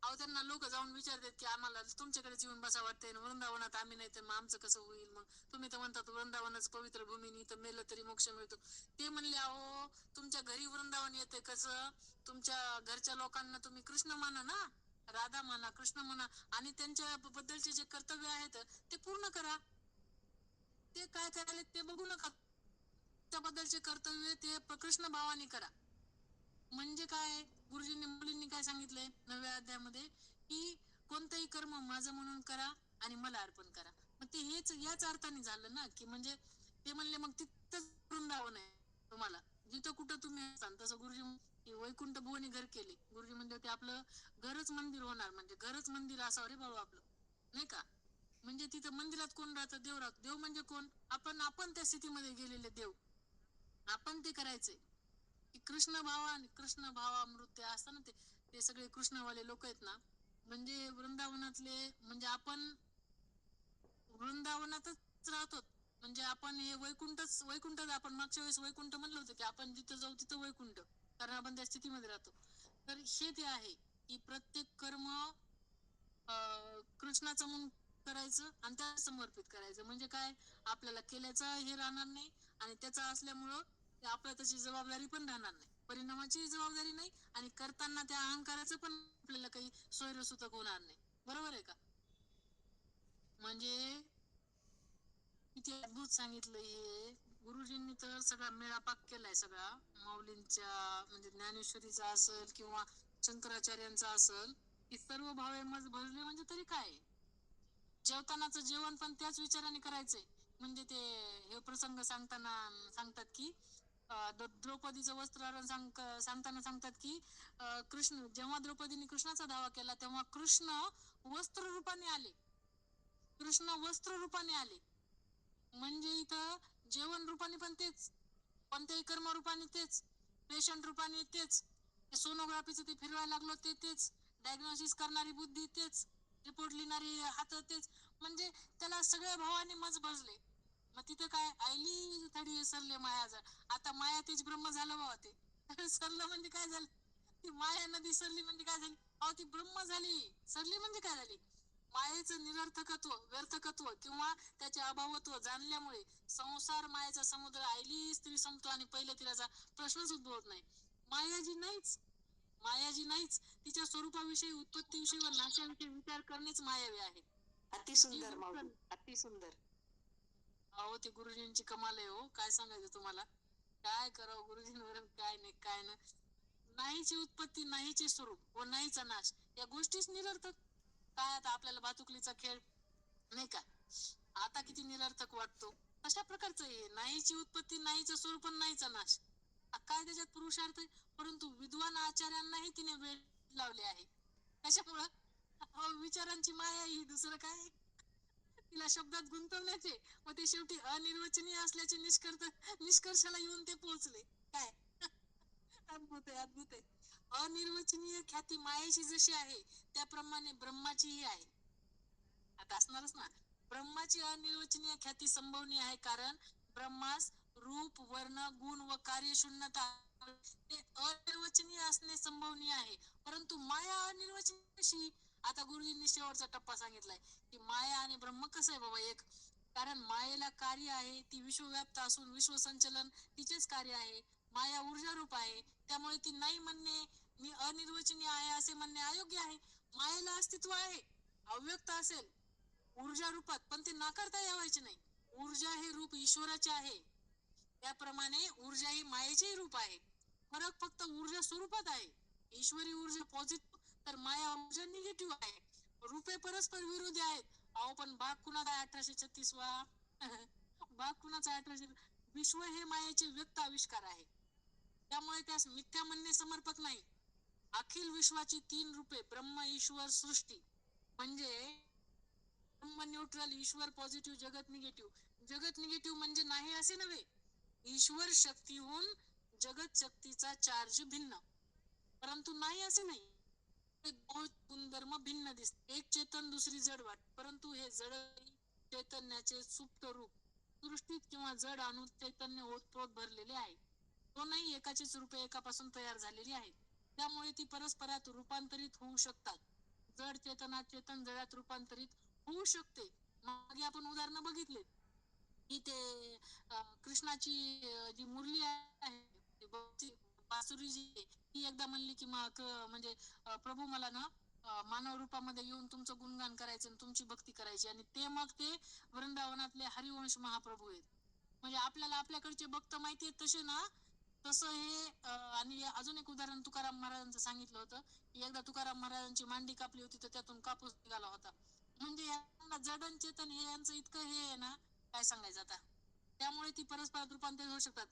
अहो त्यांना लोक जाऊन विचारतात की आम्हाला तुमच्याकडेच येऊन बसा वाटतंय, वृंदावनात आम्ही नाही तर मग आमचं कसं होईल. मग तुम्ही तर म्हणतात वृंदावनच पवित्र भूमी, तर मेलं तरी मोक्ष मिळतो. ते म्हणले अहो तुमच्या घरी वृंदावन येते कसं, तुमच्या घरच्या लोकांना तुम्ही कृष्ण माना ना, राधा माना, कृष्ण म्हणा, आणि त्यांच्या बद्दलचे जे कर्तव्य आहेत ते पूर्ण करा. ते काय करायला ते बघू नका. त्याबद्दलचे कर्तव्य ते कृष्ण भावाने करा. म्हणजे काय, गुरुजींनी मुलींनी काय सांगितलंय 9व्या अध्यायामध्ये, की कोणतंही कर्म माझं म्हणून करा आणि मला अर्पण करा. मग ते हेच याच अर्थाने झालं ना, की म्हणजे ते म्हणले मग तिथंच वृंदावन आहे तुम्हाला, जिथं कुठं तुम्ही असाल. तसं गुरुजी वैकुंठ भुवनी घर केले. गुरुजी म्हणजे ते आपलं घरच मंदिर होणार, म्हणजे घरच मंदिर असावं रे भाऊ आपलं, नाही का. म्हणजे तिथं मंदिरात कोण राहतं, देव राहतो. देव म्हणजे कोण, आपण त्या स्थितीमध्ये गेलेले देव, आपण ते करायचंय. की कृष्ण भावा, कृष्ण भावामृत असतं ना, ते सगळे कृष्णवाले लोक आहेत ना, म्हणजे वृंदावनातले. म्हणजे आपण वृंदावनातच राहतो, म्हणजे आपण हे वैकुंठ आपण मागच्या वेळेस वैकुंठ म्हणलं होतं की आपण जिथं जाऊ तिथं वैकुंठ, कारण आपण त्या स्थितीमध्ये राहतो. तर हे ते आहे की प्रत्येक कर्म कृष्णाचं म्हणून करायचं आणि त्याला समर्पित करायचं. म्हणजे काय, आपल्याला केल्याचं हे राहणार नाही, आणि त्याचा असल्यामुळं आपल्याला त्याची जबाबदारी पण राहणार नाही, परिणामाची जबाबदारी नाही, आणि करताना त्या अहंकाराचं पण आपल्याला काही सोयरसूतक होणार नाही. बरोबर आहे का. म्हणजे किती अद्भुत सांगितलं हे गुरुजींनी. तर सगळा मेळापाक केलाय सगळा माऊलींच्या, म्हणजे ज्ञानेश्वरीचा असेल किंवा शंकराचार्यांचा असेल, की सर्व भावे मज भजले. म्हणजे तरी काय, जेवतानाचं जेवण पण त्याच विचाराने करायचंय. म्हणजे ते हे प्रसंग सांगतात की द्रौपदीचं वस्त्रहरण सांगताना सांगतात की कृष्ण जेव्हा द्रौपदीने कृष्णाचा धावा केला तेव्हा कृष्ण वस्त्र रूपाने आले. कृष्ण वस्त्र रूपाने आले. म्हणजे इथं जेवण रूपाने पण तेच, कोणत्याही कर्म रूपाने तेच, पेशंट रूपाने तेच, सोनोग्राफीचं ते फिरवायला लागलो ते तेच, डायग्नोसिस करणारी बुद्धी तेच, रिपोर्ट लिहिणारी हात तेच. म्हणजे त्याला सगळ्या भावाने मज भजले. मग तिथं काय, आईली थडी सरले मायाजाळ. आता माया तेच ब्रह्म झालं बाबा. ते सरलं म्हणजे काय झालं, ती माया नदी सरली म्हणजे काय झाली, अहो ती ब्रह्म झाली. सरली म्हणजे काय झाली, मायेचं निरर्थकत्व, व्यर्थकत्व किंवा त्याचे अभावत्व जाणल्यामुळे संसार मायेचा समुद्र आईली स्त्री संपतो आणि पहिल्या तिलाचा प्रश्नच उद्भवत नाही. मायाजी नाहीच, मायाजी नाहीच. तिच्या स्वरूपाविषयी, उत्पत्तीविषयी व नाशाविषयी विचार करणेच मायावी आहे. अतिसुंदर माऊली, अतिसुंदर. अहो ते गुरुजींची कमाल आहे हो, काय सांगायचं तुम्हाला. काय करावं गुरुजींवर, काय नाही काय ना. नाहीची उत्पत्ती, नाहीचे स्वरूप व नाहीचा नाश, या गोष्टीच निरर्थक. काय आता आपल्याला भातुकलीचा खेळ नाही का, आता किती निरर्थक वाटतो, तशा प्रकारचं हे. नाहीची उत्पत्ती, नाहीचं स्वरूप, नाहीचा नाश, काय त्याच्यात पुरुषार्थ आहे. परंतु विद्वान आचार्यांनाही तिने वेळ लावले आहे. कशामुळं, विचारांची माया ही, दुसरं काय. तिला शब्दात गुंतवण्याचे, व ते शेवटी अनिर्वचनीय असल्याचे निष्कर्षाला येऊन ते पोहोचले. काय अद्भुत आहे, अद्भुत आहे. अनिर्वचनीय ख्याती मायेची जशी आहे त्याप्रमाणे ब्रह्माचीही आहे. आता असणारच ना. ब्रह्माची अनिर्वचनीय ख्याती संभवनीय आहे, कारण ब्रह्मास रूप, वर्ण, गुण व कार्यशून्यता ते अनिर्वचनीय असणे संभवनीय आहे. परंतु माया अनिर्वचनीय कशी? आता गुरुजींनी शेवटचा टप्पा सांगितलाय की माया आणि ब्रह्म कसं आहे बाबा एक. कारण मायेला कार्य आहे, ती विश्वव्याप्त असून विश्वसंचलन तिचेच कार्य आहे. माया ऊर्जा रूप आहे, त्यामुळे ती नाही म्हणणे, मी अनिर्वचनीय आहे असे म्हणणे अयोग्य आहे. मायेला अस्तित्व आहे, अव्यक्त असेल ऊर्जा रूपात, पण ते नाकारता यावायचे नाही. ऊर्जा हे रूप ईश्वराचे आहे, त्याप्रमाणे ऊर्जा ही मायेचे रूप आहे. फरक फक्त ऊर्जा स्वरूपात आहे. ईश्वरी ऊर्जा पॉझिटिव्ह, तर माया ऊर्जा निगेटिव्ह आहे. रूपे परस्पर विरोधी आहेत. अहो पण भाग कुणाचा 1836 भाग कुणाचा 1800? विश्व हे मायेचे व्यक्त आविष्कार आहे, त्यामुळे त्यास मिथ्या म्हणणे समर्पक नाही. अखिल विश्वाची 3 रूपे ब्रह्म, ईश्वर, सृष्टी म्हणजे ब्रह्म न्यूट्रल, ईश्वर पॉझिटिव्ह, जगत निगेटिव्ह. जगत निगेटिव्ह म्हणजे नाही असे नव्हे, ईश्वर शक्तीहून जगत शक्तीचा चार्ज भिन्न, परंतु नाही असे नाही. दोन गुणधर्म भिन्न दिसते. एक चेतन, दुसरी जड वाट, परंतु हे जड चैतन्याचे सुप्त रूप. सृष्टीत किंवा जड अणु चैतन्य ओतप्रोत भरलेले आहे. दोनही एकाचीच रूपे एकापासून तयार झालेली आहेत, त्यामुळे ती परस्परात रूपांतरित होऊ शकतात. जड चेतना चेतन जडात रूपांतरित होऊ शकते. मागे आपण उदाहरणं बघितले की ते कृष्णाची जी मुरली आहे, बासुरी जी आहे, ती एकदा म्हणली की मग म्हणजे प्रभू मला ना मानव रूपामध्ये येऊन तुमचं गुणगान करायचं आणि तुमची भक्ती करायची. आणि ते मग ते वृंदावनातले हरिवंश महाप्रभू आहेत. म्हणजे आपल्याला आपल्याकडचे भक्त माहिती आहेत तसे ना, तसं हे आणि अजून एक उदाहरण तुकाराम महाराजांचं सांगितलं होतं की एकदा तुकाराम महाराजांची मांडी कापली होती, तर त्यातून कापूस निघाला होता. म्हणजे यांना जडन चेतन हे यांचं इतकं हे आहे ना, काय सांगायचं आता. त्यामुळे ती परस्परात रूपांतरित होऊ शकतात.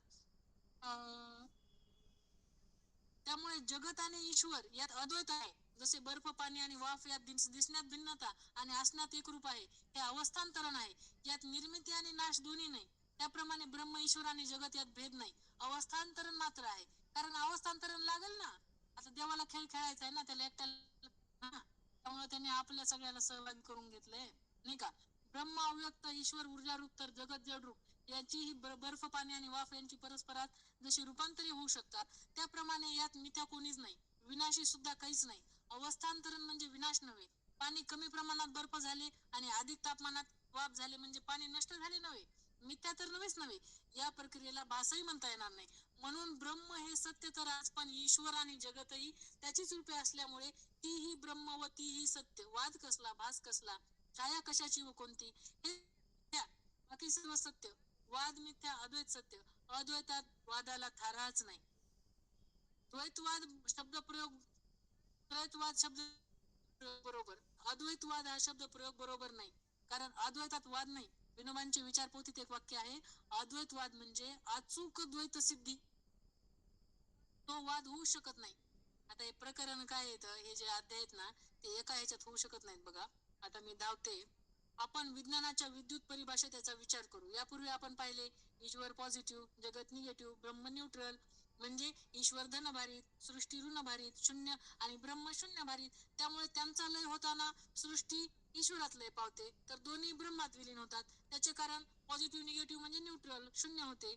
त्यामुळे जगत आणि ईश्वर यात अद्वैत आहे. जसे बर्फ, पाणी आणि वाफ यात दिसण्यात भिन्नता आणि असण्यात एक रूप आहे, हे अवस्थांतरण आहे. यात निर्मिती आणि नाश दोन्ही नाही. त्याप्रमाणे ब्रह्म, ईश्वर आणि जगत यात भेद नाही, अवस्थांतरण मात्र आहे. कारण अवस्थांतरण लागेल ना. आता देवाला खेळ खेळायचा आहे ना, त्याला एकट्याला ना, त्यामुळे त्यांनी आपल्या सगळ्याला सहभागी करून घेतलंय, नाही का. ब्रह्म अव्यक्त, ईश्वर ऊर्जा रूप, तर जगत जड रूप. याचीही बर्फ, पाणी आणि वाफ यांची परस्परात जशी रूपांतरे होऊ शकतात, त्याप्रमाणे यात मिथ्या कोणीच नाही, विनाशी सुद्धा काहीच नाही. अवस्थांतरण म्हणजे विनाश नव्हे. पाणी कमी प्रमाणात बर्फ झाले आणि अधिक तापमानात वाफ झाले म्हणजे पाणी नष्ट झाले नव्हे, मिथ्या तर नव्हेच नव्हे. या प्रक्रियेला भासही म्हणता येणार नाही. म्हणून ब्रह्म हे सत्य तर आज, पण ईश्वर आणि जगतही त्याचीच रूपे असल्यामुळे तीही ब्रह्म व तीही सत्य. वाद कसला, भास कसला, छाया कशाची व कोणती, हे बाकी सर्व सत्य. वाद मिथ्या, अद्वैत सत्य. अद्वैतात वादाला थाराच नाही. द्वैतवाद शब्द प्रयोग, द्वैतवाद शब्द बरोबर, अद्वैतवाद हा शब्द प्रयोग बरोबर नाही. कारण अद्वैतात वाद नाही. विनोबांचे विचारपोथीत एक वाक्य आहे, अद्वैतवाद म्हणजे अचूक द्वैत सिद्धी, तो वाद होऊ शकत नाही. आता हे प्रकरण काय येतं, हे जे अध्याय आहेत ना, ते एका ह्याच्यात होऊ शकत नाहीत बघा. आता मी धावते. आपण विज्ञानाच्या विद्युत परिभाषेत याचा विचार करू. यापूर्वी आपण पाहिले ईश्वर पॉझिटिव्ह, जगत निगेटिव्ह, ब्रह्म न्यूट्रल. म्हणजे ईश्वर धनभारित, सृष्टी ऋणभारित, शून्य आणि ब्रह्म शून्य भारित. त्यामुळे त्यांचा लय होताना सृष्टी ईश्वरात लय पावते, तर दोन्ही ब्रह्मात विलीन होतात. त्याचे कारण पॉझिटिव्ह निगेटिव्ह म्हणजे न्यूट्रल, शून्य होते.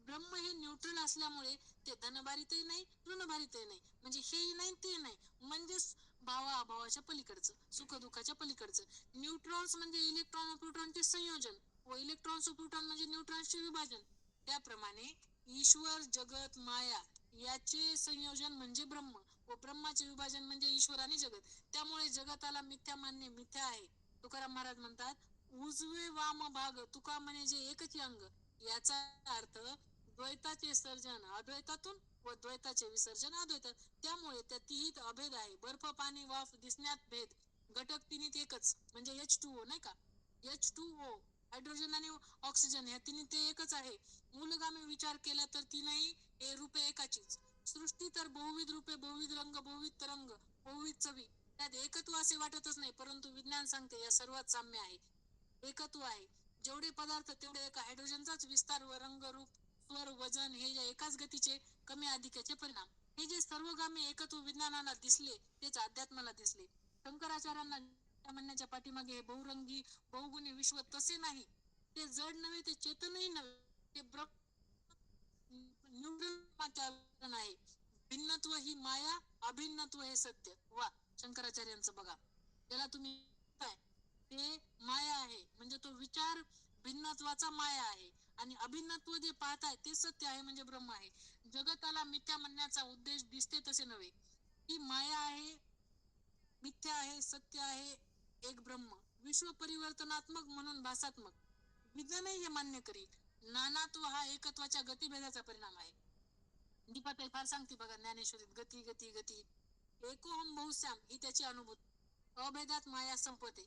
ब्रह्म हे न्यूट्रल असल्यामुळे ते धनभारितही नाही, ऋणभारितही नाही. म्हणजे हेही नाही ते नाही, म्हणजे भावा अभावाच्या पलीकडचं, सुख दुःखाच्या पलीकडचं. न्यूट्रॉन्स म्हणजे इलेक्ट्रॉन व प्रोटॉनचे संयोजन, व इलेक्ट्रॉन्स व प्रोटॉन म्हणजे न्यूट्रॉन्सचे विभाजन. त्याप्रमाणे ईश्वर, जगत, माया याचे संयोजन म्हणजे ब्रह्म, व ब्रह्माचे विभाजन म्हणजे ईश्वर आणि जगत. त्यामुळे जगताला मिथ्या मानणे मिथ्या आहे. तुकाराम महाराज म्हणतात, उजवे वाम भाग तुका म्हणे जे एकची अंग. याचा अर्थ द्वैताचे सर्जन अद्वैतातून व द्वैताचे विसर्जन अद्वैतात. त्यामुळे त्या तिहीत अभेद आहे. बर्फ, पाणी, वाफ दिसण्यात भेद, घटक तिन्हीत एकच, म्हणजे H2O नाही का. H2O हायड्रोजन आणि ऑक्सिजन ह्या तिन्ही ते एकच आहे. मूलगामी विचार केला तर तीनही हे रूपे एकाचीच. सृष्टी तर बहुविध रूपे, बहुविध रंग, बहुविध तरंग, बहुविध चवी, त्यात एकत्व असे वाटतच नाही. परंतु विज्ञान सांगते या सर्वात साम्य आहे, एकत्व आहे. जेवढे पदार्थ तेवढे एका हायड्रोजनचाच विस्तार व रंग, रूप, स्वर, वजन हे या एकाच गतीचे कमी अधिकाचे परिणाम. हे जे सर्वगामी एकत्व विज्ञानाला दिसले तेच अध्यात्माला दिसले. शंकराचार्यांना म्हणण्याच्या पाठीमागे हे बहुरंगी बहुगुणी विश्व तसे नाही, ते जड नव्हे, ते चेतनही नव्हे, ते निवडून आहे. भिन्नत्व ही माया, अभिन्नत्व हे सत्य. वा, शंकराचार्यांचं बघा, त्याला तुम्ही काय, ते माया आहे म्हणजे तो विचार भिन्नत्वाचा माया आहे, आणि अभिन्नत्व जे पाहताय ते सत्य आहे म्हणजे ब्रह्म आहे. जगताला मिथ्या म्हणण्याचा उद्देश दिसते तसे नव्हे. ही माया आहे, मिथ्या आहे, सत्य आहे, एक ब्रह्म. विश्व परिवर्तनात्मक म्हणून भासात्मक. विज्ञानही हे मान्य करील. नानात्व हा एकत्वाच्या गतिभेदाचा परिणाम आहे. दीपाताई फार सांगते बघा ज्ञानेश्वरीत, गती गती गती, एकोहम बहुश्याम ही त्याची अनुभूती. अभेदात माया संपते.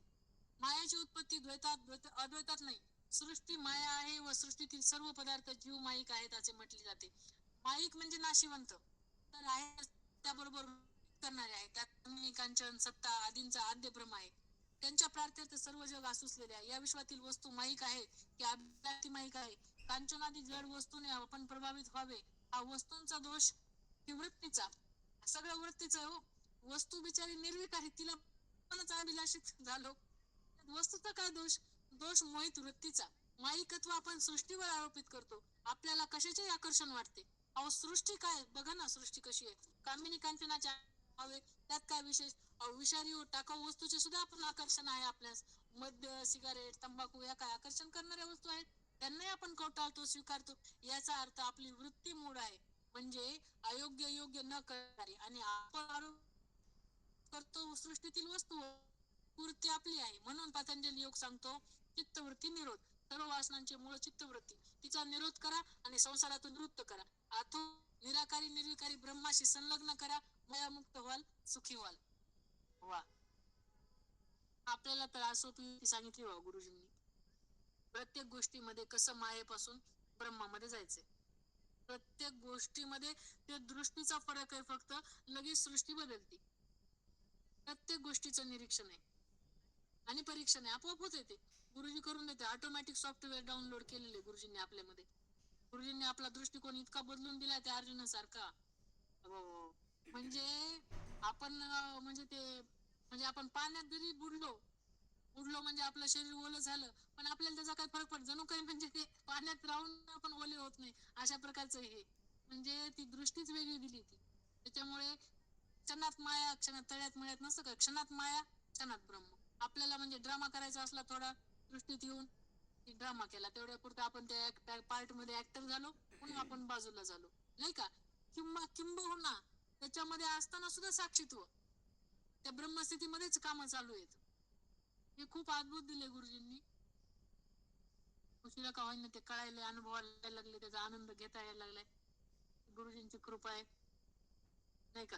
मायाची उत्पत्ती द्वैतात अद्वैतात नाही. सृष्टी माया आहे व सृष्टीतील सर्व पदार्थ जीव माईक आहेत असे म्हटले जाते. माईक म्हणजे नाशिवंत, तर आहे त्याबरोबर करणारे आहे. त्यात कांचन सत्ता आदींचा आद्य ब्रह्म आहे. त्यांच्या प्रार्थ्यार्थ सर्व जग आसुसलेले आहे. या विश्वातील वस्तू माईक आहे की अभिव्यक्ती माईक आहे. कांचनादी जड वस्तूने आपण प्रभावित व्हावे हा वस्तूंचा दोष की वृत्तीचा? सगळं वृत्तीचं हो. वस्तू बिचारी निर्विकारी, तिला आपणच अभिलाषित झालो. वस्तूचा काय दोष? दोष मोहित वृत्तीचा. माईकत्व आपण सृष्टीवर आरोपित करतो. आपल्याला कशाचे आकर्षण वाटते? अहो सृष्टी काय बघा ना, सृष्टी कशी आहे. कामिनी कांचनाच्या हवे त्यात काय विशेष? अहो विषारी व टाकाऊ वस्तूचे सुद्धा आपण आकर्षण आहे आपल्यास. मद्य, सिगारेट, तंबाखू या काय आकर्षण करणाऱ्या वस्तू आहेत, त्यांनाही आपण कवटाळतो, स्वीकारतो. याचा अर्थ आपली वृत्ती मूळ आहे, म्हणजे अयोग्य योग्य न करणारी, आणि आपण आरोप करतो सृष्टीतील वस्तू. वृत्ती आपली आहे. म्हणून पतंजली योग सांगतो, चित्तवृत्ती निरोध. सर्व वासनांचे मूळ चित्तवृत्ती, तिचा निरोध करा आणि संसारातून निवृत्त करा. आतो निराकारी निर्विकारी ब्रह्माशी संलग्न करा, मयामुक्त व्हाल, सुखी व्हाल. वा, आपल्याला तर आसोपी सांगितली वा गुरुजींनी. प्रत्येक गोष्टीमध्ये कसं मायेपासून ब्रह्मामध्ये जायचंय. प्रत्येक गोष्टीमध्ये ते दृष्टीचा फरक आहे, फक्त लगेच सृष्टी बदलते. प्रत्येक गोष्टीचं निरीक्षण आहे आणि परीक्षण आहे, आपोआप होत येते. गुरुजी करून देते. ऑटोमॅटिक सॉफ्टवेअर डाउनलोड केलेले गुरुजींनी आपल्यामध्ये. गुरुजींनी आपला दृष्टिकोन इतका बदलून दिला त्या अर्जुनासारखा. हो, म्हणजे आपण म्हणजे ते, म्हणजे आपण पाण्यात जरी बुडलो म्हणजे आपलं शरीर ओलं झालं, पण आपल्याला त्याचा काही फरक पडत जणू काही, म्हणजे ते पाण्यात राहून आपण ओले होत नाही, अशा प्रकारचं हे. म्हणजे ती दृष्टीच वेगळी दिली ती. त्याच्यामुळे क्षणात माया, क्षणात तळ्यात मळ्यात नसतं का, क्षणात माया क्षणात ब्रह्म. आपल्याला म्हणजे ड्रामा करायचा असला थोडा दृष्टीत येऊन, ड्रामा केला तेवढ्या पुरता आपण त्या पार्ट मध्ये ऍक्टर झालो, म्हणून आपण बाजूला झालो, नाही का. किंबहुना त्याच्यामध्ये असताना सुद्धा साक्षीत्व त्या ब्रह्मस्थितीमध्येच काम चालू आहेत. हे खूप अद्भुत दिले गुरुजींनी. उशिरा का होईना ते कळायला, अनुभवायला लागले, त्याचा आनंद घेता यायला लागलाय. गुरुजींची कृपा आहे, नाही का.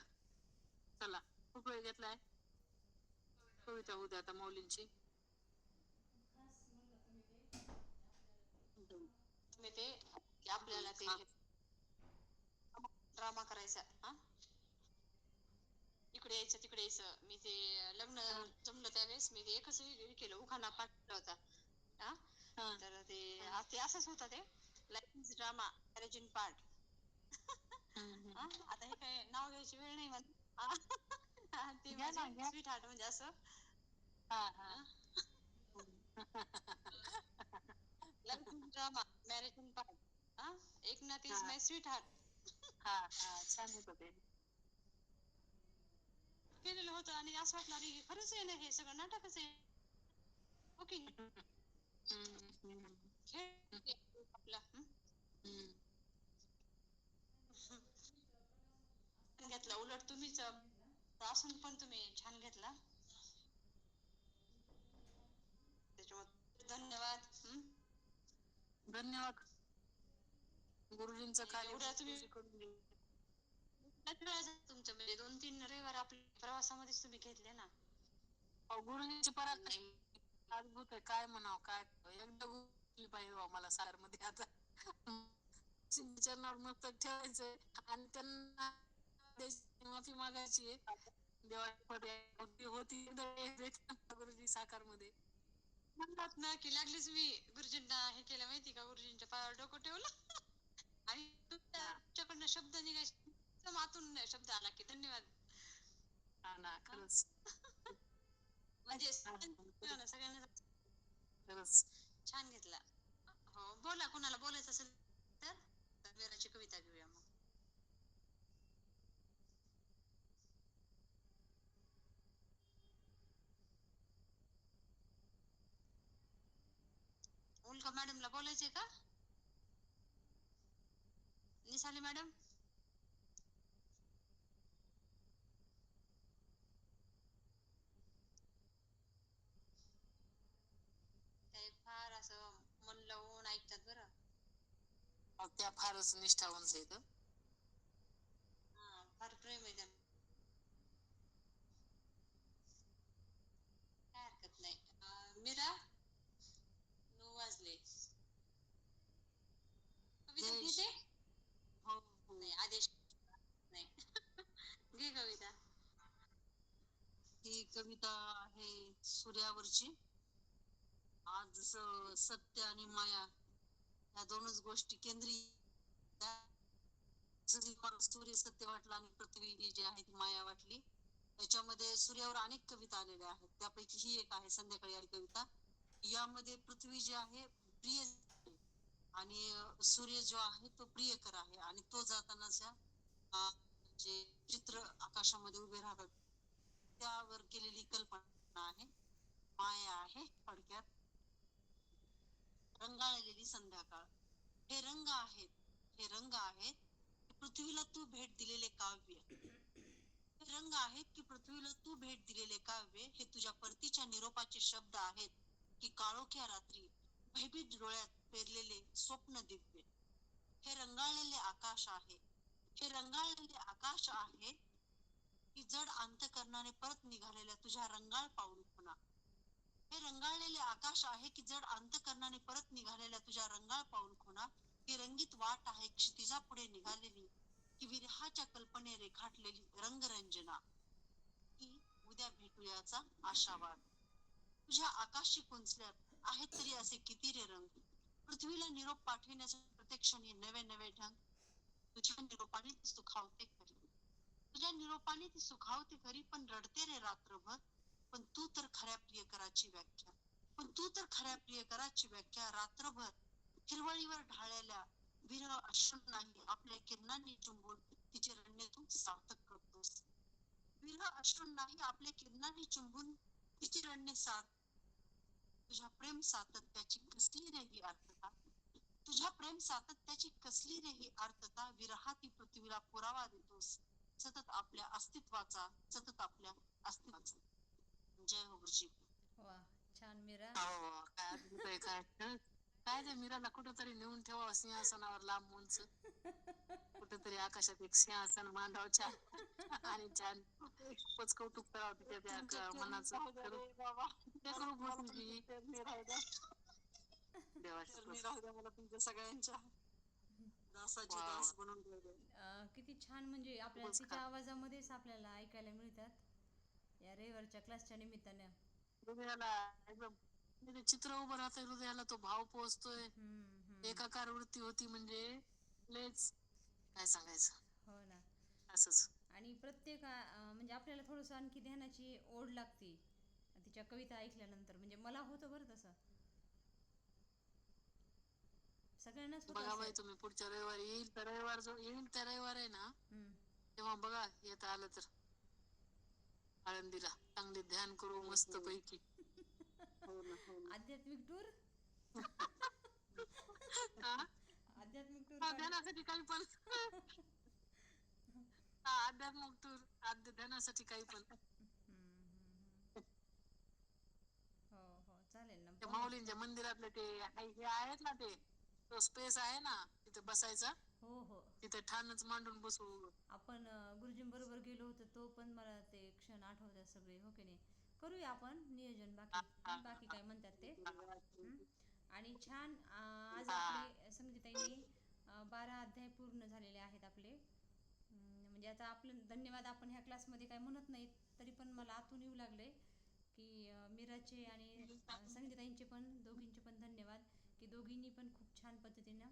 चला, खूप वेळ घेतलाय. कविता उद्या आता मौलींची. तुम्ही ते आपल्याला ते ड्रामा करायचा, हा इकडे यायचं तिकडे यायचं. मी ते लग्न जमलं त्यावेळेस मी ते एकच हे केलं, उखाणा पाठ केला होता. हा, तर ते असंच होतं ते, life is drama, marriage in part. आता हे काय नाव घ्यायची वेळ नाही मला. ते माझे स्वीट हार्ट म्हणजे असं. Life is drama, marriage in part. Eknath is my sweet heart. छान होतं ते. केलेलं होतं आणि असं वाटलं अरे खरंच आहे ना, हे सगळं नाटकच आहे. ओके, आपला घेतला. उलट तुम्हीच असून पण तुम्ही छान घेतला, त्याच्यामुळे धन्यवाद. धन्यवाद गुरुजींचं कार्य एवढं तुम्ही तुमचं म्हणजे 2-3 रविवार आपल्या प्रवासामध्येच तुम्ही घेतले ना. गुरुजींची पराक्रम अद्भुत आहे. काय म्हणावं, काय एकदा गुरुजी पाहिजे मला सार मध्ये आता. चरणावर मस्त ठेवायचंय आणि त्यांना माफी मागायची आहे. देवाची होती गुरुजी साकार मध्ये म्हणतात ना की लागलीच मी गुरुजींना हे केलं माहिती का, गुरुजींच्या पायावर डोकं ठेवलं आणि तुमच्याकडनं शब्द निघायचे एकदम आतून शब्द आला की धन्यवाद. हा ना, खरंच. म्हणजे सगळ्यांना खरंच. छान घेतला. हो, बोला, कुणाला बोलायचं असेल तर वीराची कविता घेऊया मग. उल्का मॅडमला बोलायचंय का? निसाली मॅडम. ते फार असं मन लावून ऐकतात बरं. त्या फारच निष्ठावंत आहेत हं. फार प्रेम आहे त्यांना. काय हरकत नाही. मीरा, 9 वाजले. कविता देश. घेते? हो हो. नाही, आदेश नाही. घे कविता. ही कविता आहे सूर्यावरची. आज जसं सत्य आणि माया या दोनच गोष्टी केंद्रीय, सूर्य सत्य वाटला आणि पृथ्वी ही जी आहे ती माया वाटली. त्याच्यामध्ये सूर्यावर अनेक कविता आलेल्या आहेत, त्यापैकी ही एक आहे संध्याकाळी आली कविता. यामध्ये पृथ्वी जी आहे प्रिय आहे आणि सूर्य जो आहे तो प्रियकर आहे आणि तो जातानाच्या जे चित्र आकाशामध्ये उभे राहतात त्यावर केलेली कल्पना आहे. माया आहे थोडक्यात. रंगाळलेली संध्याकाळ. हे रंग आहेत, हे रंग आहेत की पृथ्वीला तू भेट दिलेले काव्य. हे रंग आहेत की पृथ्वीला तू भेट दिलेले काव्य. हे तुझ्या परतीच्या निरोपाचे शब्द आहेत की काळोख्या रात्री भयभीत डोळ्यात पेरलेले स्वप्न दिव्य. हे रंगाळलेले आकाश आहे, हे रंगाळलेले आकाश आहे की जड अंतकरणाने परत निघालेल्या तुझ्या रंगाळ पाऊल खुणा. हे रंगाळलेले आकाश आहे की जड अंतकरणाने परत निघालेल्या तुझ्या रंगाळ पाऊल खुणा. ही रंगीत वाट आहे क्षितिजा पुढे निघालेली की विरहाच्या कल्पने रेखाटलेली रंगरंजना. की उद्या भेटूयाचा आशावाद. तुझ्या आकाशी कुंचल्यात आहेत तरी असे किती रे रंग. पृथ्वीला निरोप पाठविण्याचे प्रत्येक क्षणी नवे नवे ढंग. तुझ्या निरोपाने ती सुखावते खरी, तुझ्या निरोपाने ती सुखावते खरी, पण रडते रे रात्रभर. पण तू तर खऱ्या प्रियकराची व्याख्या, पण तू तर खऱ्या प्रियकराची व्याख्या. रात्रभर हिरवळीवर ढाळलेल्या विरह अश्रूंनाही आपल्या किरणांनी चुंबून तिचे रडणे तू सार्थक करतोस. विरह अश्रूंनाही आपल्या किरणांनी चुंबून तिचे रडणे सार्थक. तुझ्या प्रेम सातत्याची कसली रे ही अर्थता, तुझ्या प्रेम सातत्याची कसली रे ही अर्थता. विरहाती पृथ्वीला पुरावा देतोस सतत आपल्या अस्तित्वाचा, सतत आपल्या अस्तित्वाचा. जय हो गुरुजी. वा, छान मीरा. हो, काय अद्भुत आहे, काय काय त्या मीराला कुठंतरी नेऊन ठेवावं सिंहासनावर लांब उंच. कुठेतरी आकाशात एक सिंहासन मांडावं छान आणि छान खूपच कौतुक करावं तिच्या त्या मनाचं. बाबा, ते करू गुरुजी. चरणी राहू द्या मला तुमच्या सगळ्यांच्या. दासाची दास बनून ठेवले. किती छान, म्हणजे आपल्याला खूपच तिच्या आवाजामध्येच आपल्याला ऐकायला मिळतात या रविवारच्या क्लासच्या निमित्तानं. हृदयाला एकदम म्हणजे चित्र उभं राहतंय, हृदयाला तो भाव पोहोचतोय. एकाकार वृत्ती होती म्हणजे लयच काय सांगायचं. हो ना. असंच. आणि प्रत्येक म्हणजे आपल्याला थोडंसं आणखी ध्यानाची ओढ लागते तिच्या कविता ऐकल्यानंतर. म्हणजे मला होतं बरं तसं, सगळ्यांनाच होत बघा बाई, असेल. तुम्ही पुढच्या रविवारी येईल तर रविवार जो येईल त्या रविवार आहे ना, तेव्हा बघा येता आलं तर आळंदीला चांगले ध्यान करू मस्त पैकी. आध्यात्मिक टूर. आध्यात्मिक टूर ध्यानासाठी काही पण. आध्यात्मिक टूर, ध्यानासाठी काही पण. हो हो, चालेल ना. माऊलींच्या मंदिरातले ते हे आहेत ना, ते तो स्पेस आहे ना तिथे बसायचा. हो हो, तिथे ठाणच मांडून बसू. आपण गुरुजींबरोबर गेलो होतो तो पण मला ते क्षण आठवतात सगळे, हो की नाही. करूया आपण नियोजन, बाकी काय म्हणतात ते. आणि छान, आज आपले संगीताईने 12 अध्याय पूर्ण झालेले आहेत आपले. म्हणजे आता आपलं धन्यवाद आपण ह्या क्लासमध्ये काय म्हणत नाहीत, तरी पण मला आतून येऊ लागले की मीराचे आणि संगीताईंचे पण, दोघींचे पण धन्यवाद की दोघींनी पण खूप छान पद्धतीनं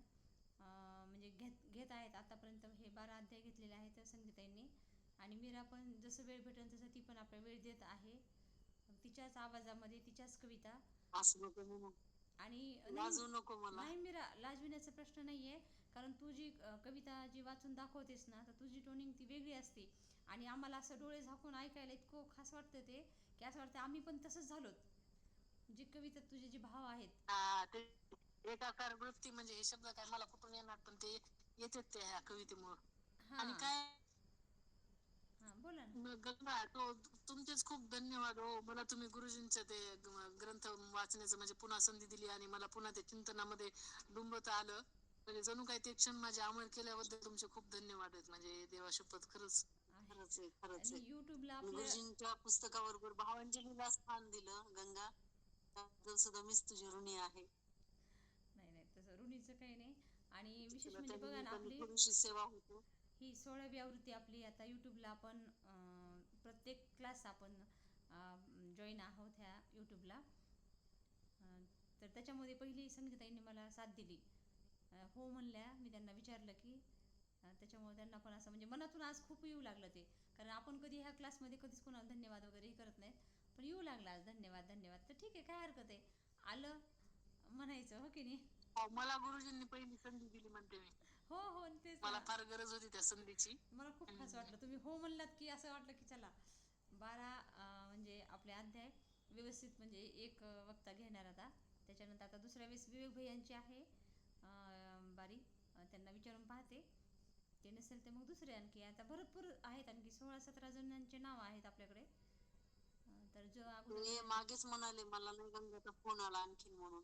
म्हणजे घेत आहेत. आतापर्यंत हे 12 अध्याय घेतलेले आहेत संगीताईंनी. आणि मीरा पण जसं वेळ भेटेल तसं ती पण आपला वेळ देत आहे, तिच्याच आवाजामध्ये तिच्याच कविता. असं नको म्हणू, आणि लाजू नको मला. नाही मीरा, लाजविण्याचा प्रश्न नाही आहे. कारण तू जी कविता जी वाचून दाखवतेस ना, तर तुझी टोनिंग ती वेगळी असते. आणि आम्हाला असं डोळे झाकून ऐकायला इतकं खास वाटतं ते, की असं वाटतं आम्ही पण तसंच झालोत. जी कविता तुझे जे भाव आहेत. ते एकाकार वृत्ती म्हणजे हे शब्द काय मला कुठून येणार, पण ते येतात त्या ह्या कवितेमुळं. आणि हां काय हां, बोला ना. गंगा, तो तुमचेच खूप धन्यवाद हो. मला तुम्ही गुरुजींचं ते ग्रंथ वाचण्याचं म्हणजे पुन्हा संधी दिली आणि मला पुन्हा ते चिंतनामध्ये डुंबता आलं. म्हणजे जणू काही ते क्षण माझे अमर केल्याबद्दल तुमचे खूप धन्यवाद आहेत. म्हणजे देवा शपथ खरंच. आहे. खरंच आहे, खरंच आणि आहे. यूट्यूबला आणि आपल्या गुरुजींच्या पुस्तकाबरोबर भावांजलीला स्थान दिलं गंगा, त्याबद्दल सुद्धा मीच तुझी ऋणी आहे. नाही नाही, तसं ऋणीचं काही नाही. आणि विशेष तुला म्हणजे त्या बघा ना, निमित्ताने आपली थोडीशी सेवा होते. ही 16वी आवृत्ती आपली आता यूट्यूबला आपण प्रत्येक क्लास आपण जॉईन आहोत ह्या यूट्यूबला. तर त्याच्यामध्ये पहिली संगीताईंनी मला साथ दिली. हो म्हणल्या, मी त्यांना विचारलं की त्याच्यामुळे त्यांना पण असं म्हणजे मनातून आज खूप येऊ लागलं ते. कारण आपण कधी ह्या क्लासमध्ये कधीच कोणाला धन्यवाद वगैरेही करत नाहीत, पण येऊ लागला आज धन्यवाद धन्यवाद. तर ठीक आहे, काय हरकत आहे, आलं म्हणायचं, हो की नाही. हो, मला गुरुजींनी पहिली संधी दिली म्हणते मी. हो हो, तेच मला ना. फार गरज होती त्या संधीची. मला खूप खास वाटलं तुम्ही हो म्हणलात, की असं वाटलं की चला 12 म्हणजे आपले अध्याय व्यवस्थित म्हणजे एक वक्ता घेणार आता. त्याच्यानंतर आता दुसऱ्या वेळेस विवेक भैयांची आहे बारी, त्यांना विचारून पाहते. ते नसेल तर मग दुसरे आणखी आता भरपूर आहेत, आणखी 16-17 जणांचे नाव आहेत आपल्याकडे. तर जो अगोदर ते मागेच म्हणाले मला नाही गंगाचा फोन आला आणखीन म्हणून.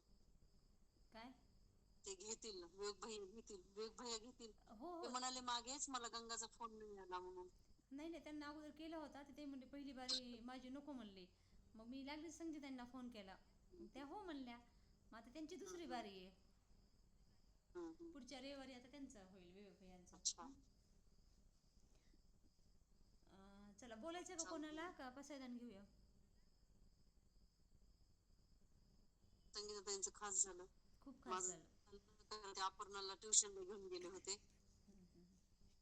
काय. ते घेतील, विवेक भैया घेतील. हो ते हो, म्हणाले मागेच मला गंगाचा फोन नाही आला म्हणून. नाही नाही, त्यांना अगोदर केला होता, ते म्हणले पहिली बारी माझी नको म्हणले. मग मी लागली संधी त्यांना फोन केला, मग त्या हो म्हणल्या. मग आता त्यांची दुसरी हम्म, बारी आहे. हम्म. पुढच्या रविवारी आता त्यांचं होईल विवेक अच्छा. यांचं. चला, बोलायचं का चालतंय. कोणाला का पसायदान घेऊया. संगीताताईंचं खास झालं. खूप खास माझं झालं. झालं ते अपर्णाला ट्युशनला घेऊन गेले होते.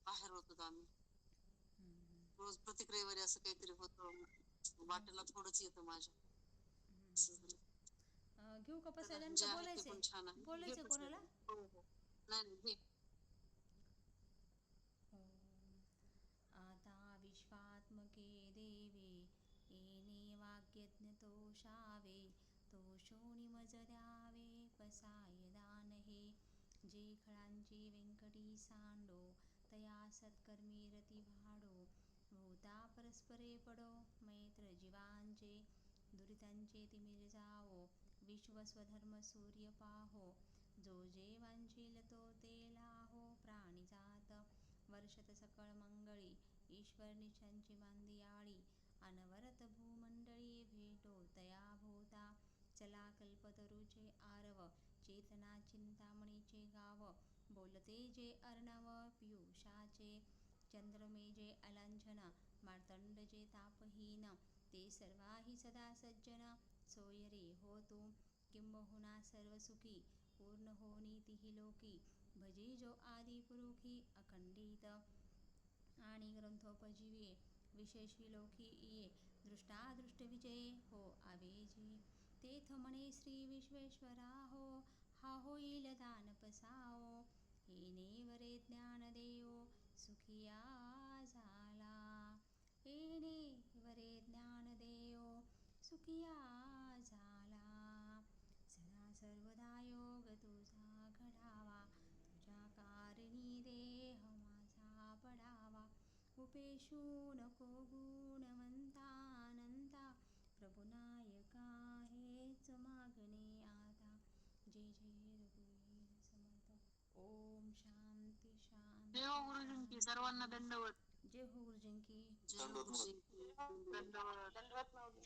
बाहेर होतो आम्ही. रोज प्रत्येक रविवारी असं काहीतरी होतं. वाटेला थोडंच येतं माझ्या. असं झालं. घेऊ का चला, पसायदान जे का आहे ते बोलायचंय. पण छान आहे. घे बोलायचं कोणाला. पुस्तक. हो हो. नाही नाही, घे. आता विश्वात्मके देवे येणे वाग्यज्ञ तो शोणी मज द्यावे पसायदान हे. जे खळांची व्यंकटी सांडो तया सत्कर्मी रती भाडो. भूता परस्परे पडो मैत्र जीवांचे दुरितांचे तिमिर जावो. विश्व स्वधर्म सूर्य पाहो जो जे वांछील तो ते लाहो. प्राणी जात वर्षत सकळ मंगळी ईश्वर निशांची मांदियाळी. अनवरत भूमंडळी भेटो तया भूता. चला कल्पतरूचे आरव चेतना चिंतामणीचे गाव. बोलते जे अर्णव पियुषाचे चंद्रमे जे अलांछन. मार्तंड जे तापहीन ते सर्वाही सदा सज्जन. सोय रे हो तू किंबहुना सर्व सुखी पूर्ण हो नीतिही लोकी. भजी जो आदि पुरुखी अखंडित आणि ग्रंथोपजीवे. विशेष विलोकी ये दृष्टादृष्ट विजय हो आवेजी. तेथ म्हणे श्री विश्वेश्वरा हो हा होईल दान पसाओ. हे नेवरे ज्ञान देओ सुखिया झाला. हे नेवरे ज्ञान देओ सुखिया झाला. सदा सर्वदा योग तुझा घडावा तुझ्या कारणी देह माझा पडावा. उपेशू नको गुणवंतानंता प्रभुनायका हेच मागणे आता. जय जय रघुवीर समर्थ. ओम शांती शांती देव गुरुजींची सर्वांना शांती. दंडवत. जय हो गुरुजींकी. जय गुरुजी. दंडवत. दंडवत माऊली.